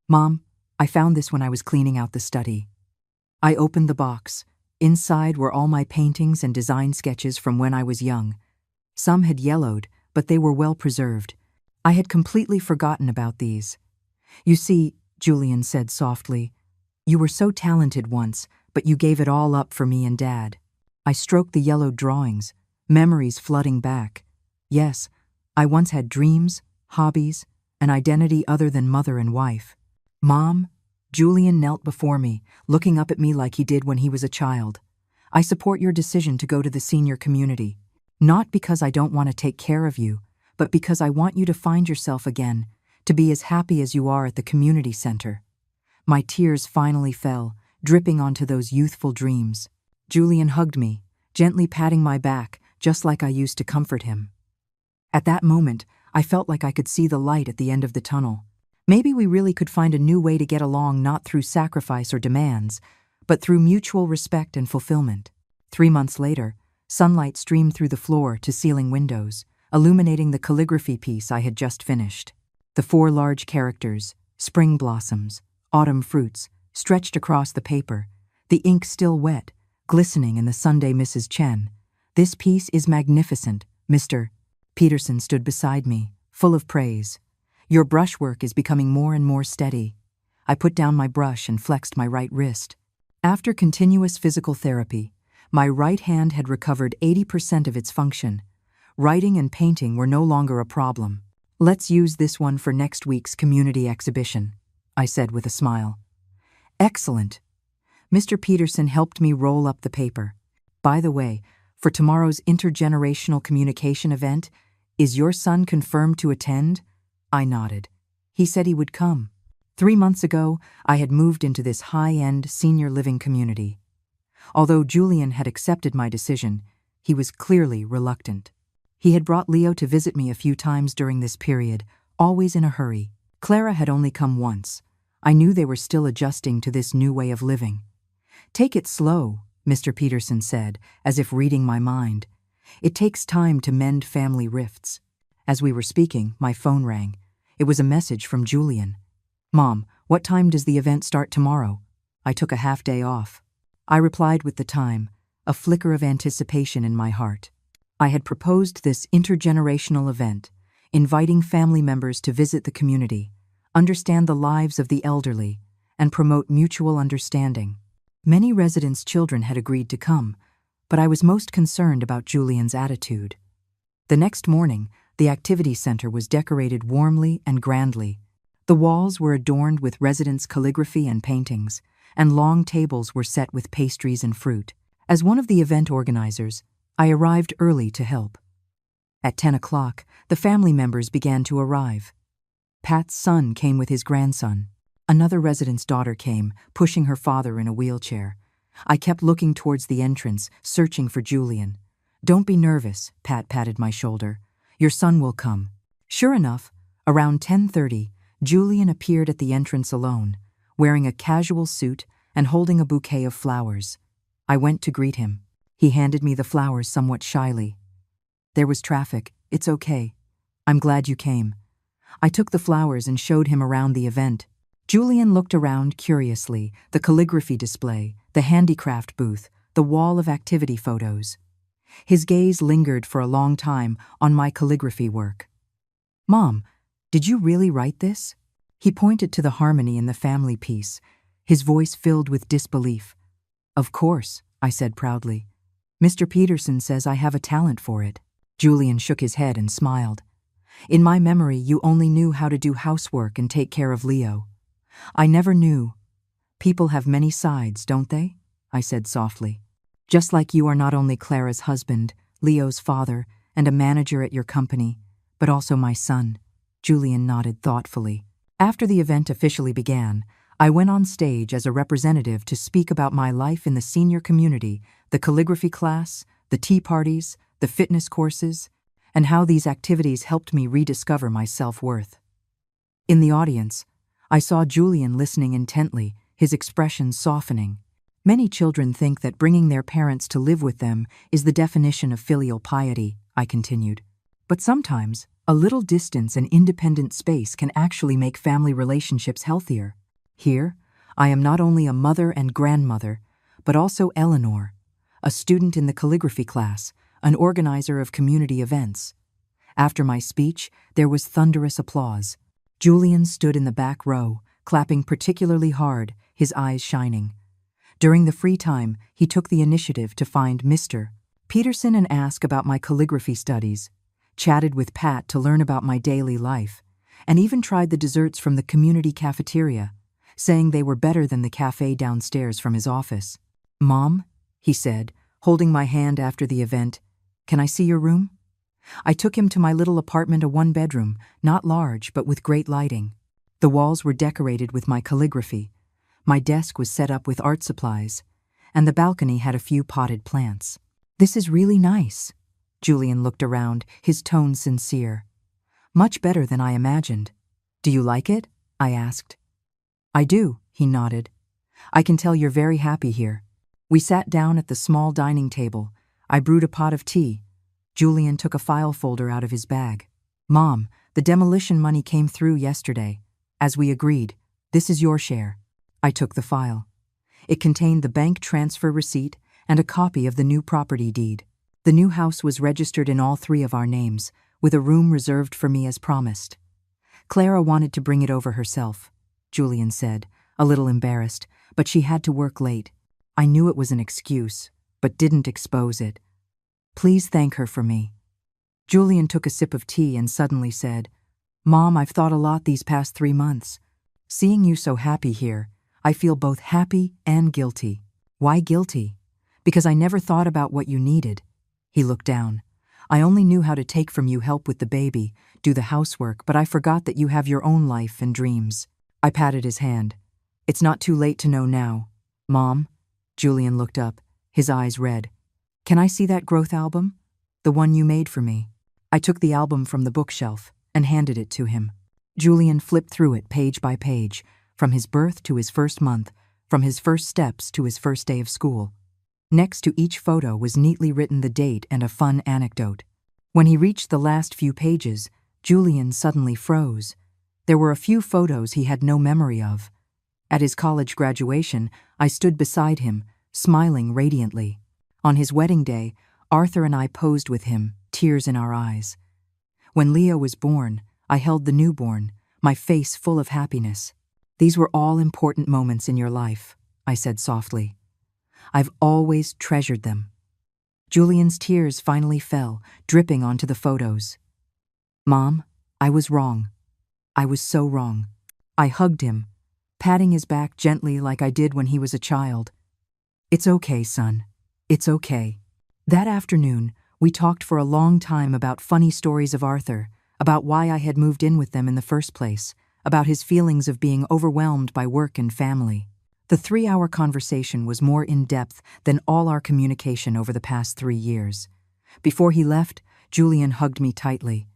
"Mom, I found this when I was cleaning out the study." I opened the box. Inside were all my paintings and design sketches from when I was young. Some had yellowed, but they were well preserved. I had completely forgotten about these. "You see," Julian said softly, "you were so talented once, but you gave it all up for me and Dad." I stroked the yellowed drawings, memories flooding back. Yes, I once had dreams, hobbies, an identity other than mother and wife. "Mom," Julian knelt before me, looking up at me like he did when he was a child. "I support your decision to go to the senior community. Not because I don't want to take care of you, but because I want you to find yourself again, to be as happy as you are at the community center." My tears finally fell, dripping onto those youthful dreams. Julian hugged me, gently patting my back, just like I used to comfort him. At that moment, I felt like I could see the light at the end of the tunnel. Maybe we really could find a new way to get along, not through sacrifice or demands, but through mutual respect and fulfillment. 3 months later, sunlight streamed through the floor to ceiling windows, illuminating the calligraphy piece I had just finished. The 4 large characters, spring blossoms, autumn fruits, stretched across the paper, the ink still wet, glistening in the Sunday Mrs. Chen. "This piece is magnificent, Mr. Peterson stood beside me, full of praise. "Your brushwork is becoming more and more steady." I put down my brush and flexed my right wrist. After continuous physical therapy, my right hand had recovered 80% of its function. Writing and painting were no longer a problem. "Let's use this one for next week's community exhibition," I said with a smile. "Excellent." Mr. Peterson helped me roll up the paper. "By the way, for tomorrow's intergenerational communication event, is your son confirmed to attend?" I nodded. "He said he would come." 3 months ago, I had moved into this high-end senior living community. Although Julian had accepted my decision, he was clearly reluctant. He had brought Leo to visit me a few times during this period, always in a hurry. Clara had only come once. I knew they were still adjusting to this new way of living. "Take it slow," Mr. Peterson said, as if reading my mind. "It takes time to mend family rifts." As we were speaking, my phone rang. It was a message from Julian. "Mom, what time does the event start tomorrow?" I took a half-day off. I replied with the time, a flicker of anticipation in my heart. I had proposed this intergenerational event, inviting family members to visit the community, understand the lives of the elderly, and promote mutual understanding. Many residents' children had agreed to come, but I was most concerned about Julian's attitude. The next morning, the activity center was decorated warmly and grandly. The walls were adorned with residents' calligraphy and paintings, and long tables were set with pastries and fruit. As one of the event organizers, I arrived early to help. At 10 o'clock, the family members began to arrive. Pat's son came with his grandson. Another resident's daughter came, pushing her father in a wheelchair. I kept looking towards the entrance, searching for Julian. "Don't be nervous," Pat patted my shoulder. "Your son will come." Sure enough, around 10:30, Julian appeared at the entrance alone, wearing a casual suit and holding a bouquet of flowers. I went to greet him. He handed me the flowers somewhat shyly. "There was traffic. It's okay. I'm glad you came." I took the flowers and showed him around the event. Julian looked around curiously, the calligraphy display, the handicraft booth, the wall of activity photos. His gaze lingered for a long time on my calligraphy work. "Mom, did you really write this?" He pointed to the harmony in the family piece, his voice filled with disbelief. "Of course," I said proudly. "Mr. Peterson says I have a talent for it." Julian shook his head and smiled. "In my memory, you only knew how to do housework and take care of Leo. I never knew. People have many sides, don't they?" I said softly. "Just like you are not only Clara's husband, Leo's father, and a manager at your company, but also my son." Julian nodded thoughtfully. After the event officially began, I went on stage as a representative to speak about my life in the senior community, the calligraphy class, the tea parties, the fitness courses, and how these activities helped me rediscover my self-worth. In the audience, I saw Julian listening intently, his expression softening. Many children think that bringing their parents to live with them is the definition of filial piety, I continued. But sometimes, a little distance and independent space can actually make family relationships healthier. Here, I am not only a mother and grandmother, but also Eleanor, a student in the calligraphy class, an organizer of community events. After my speech, there was thunderous applause. Julian stood in the back row, clapping particularly hard, his eyes shining. During the free time, he took the initiative to find Mr. Peterson and ask about my calligraphy studies, chatted with Pat to learn about my daily life, and even tried the desserts from the community cafeteria, saying they were better than the cafe downstairs from his office. "Mom," he said, holding my hand after the event, "can I see your room?" I took him to my little apartment, a one-bedroom, not large but with great lighting. The walls were decorated with my calligraphy. My desk was set up with art supplies, and the balcony had a few potted plants. "This is really nice." Julian looked around, his tone sincere. "Much better than I imagined. Do you like it?" I asked. "I do," he nodded. "I can tell you're very happy here." We sat down at the small dining table. I brewed a pot of tea. Julian took a file folder out of his bag. "Mom, the demolition money came through yesterday. As we agreed, this is your share." I took the file. It contained the bank transfer receipt and a copy of the new property deed. The new house was registered in all 3 of our names, with a room reserved for me as promised. "Clara wanted to bring it over herself," Julian said, a little embarrassed, "but she had to work late. I knew it was an excuse, but didn't expose it. Please thank her for me." Julian took a sip of tea and suddenly said, "Mom, I've thought a lot these past 3 months. Seeing you so happy here, I feel both happy and guilty." "Why guilty?" "Because I never thought about what you needed." He looked down. "I only knew how to take from you help with the baby, do the housework, but I forgot that you have your own life and dreams." I patted his hand. "It's not too late to know now." "Mom?" Julian looked up, his eyes red. "Can I see that growth album? The one you made for me?" I took the album from the bookshelf and handed it to him. Julian flipped through it page by page, from his birth to his first month, from his first steps to his first day of school. Next to each photo was neatly written the date and a fun anecdote. When he reached the last few pages, Julian suddenly froze. There were a few photos he had no memory of. At his college graduation, I stood beside him, smiling radiantly. On his wedding day, Arthur and I posed with him, tears in our eyes. When Leo was born, I held the newborn, my face full of happiness. "These were all important moments in your life," I said softly. "I've always treasured them." Julian's tears finally fell, dripping onto the photos. "Mom, I was wrong. I was so wrong." I hugged him, patting his back gently like I did when he was a child. "It's okay, son. It's okay." That afternoon, we talked for a long time about funny stories of Arthur, about why I had moved in with them in the first place, about his feelings of being overwhelmed by work and family. The 3-hour conversation was more in-depth than all our communication over the past 3 years. Before he left, Julian hugged me tightly.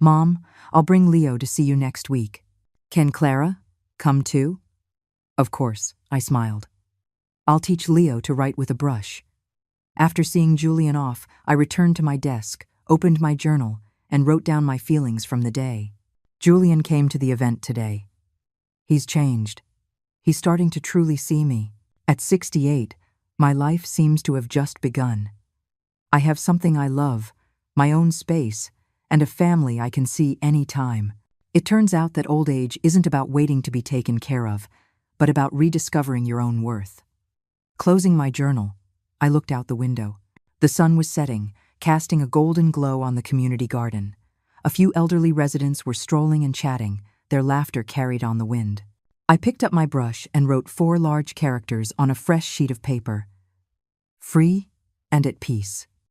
"Mom, I'll bring Leo to see you next week. Can Clara come too?" "Of course," I smiled. "I'll teach Leo to write with a brush." After seeing Julian off, I returned to my desk, opened my journal, and wrote down my feelings from the day. Julian came to the event today. He's changed. He's starting to truly see me. At 68, my life seems to have just begun. I have something I love, my own space, and a family I can see any time. It turns out that old age isn't about waiting to be taken care of, but about rediscovering your own worth. Closing my journal, I looked out the window. The sun was setting, casting a golden glow on the community garden. A few elderly residents were strolling and chatting, their laughter carried on the wind. I picked up my brush and wrote 4 large characters on a fresh sheet of paper. "Free and at peace."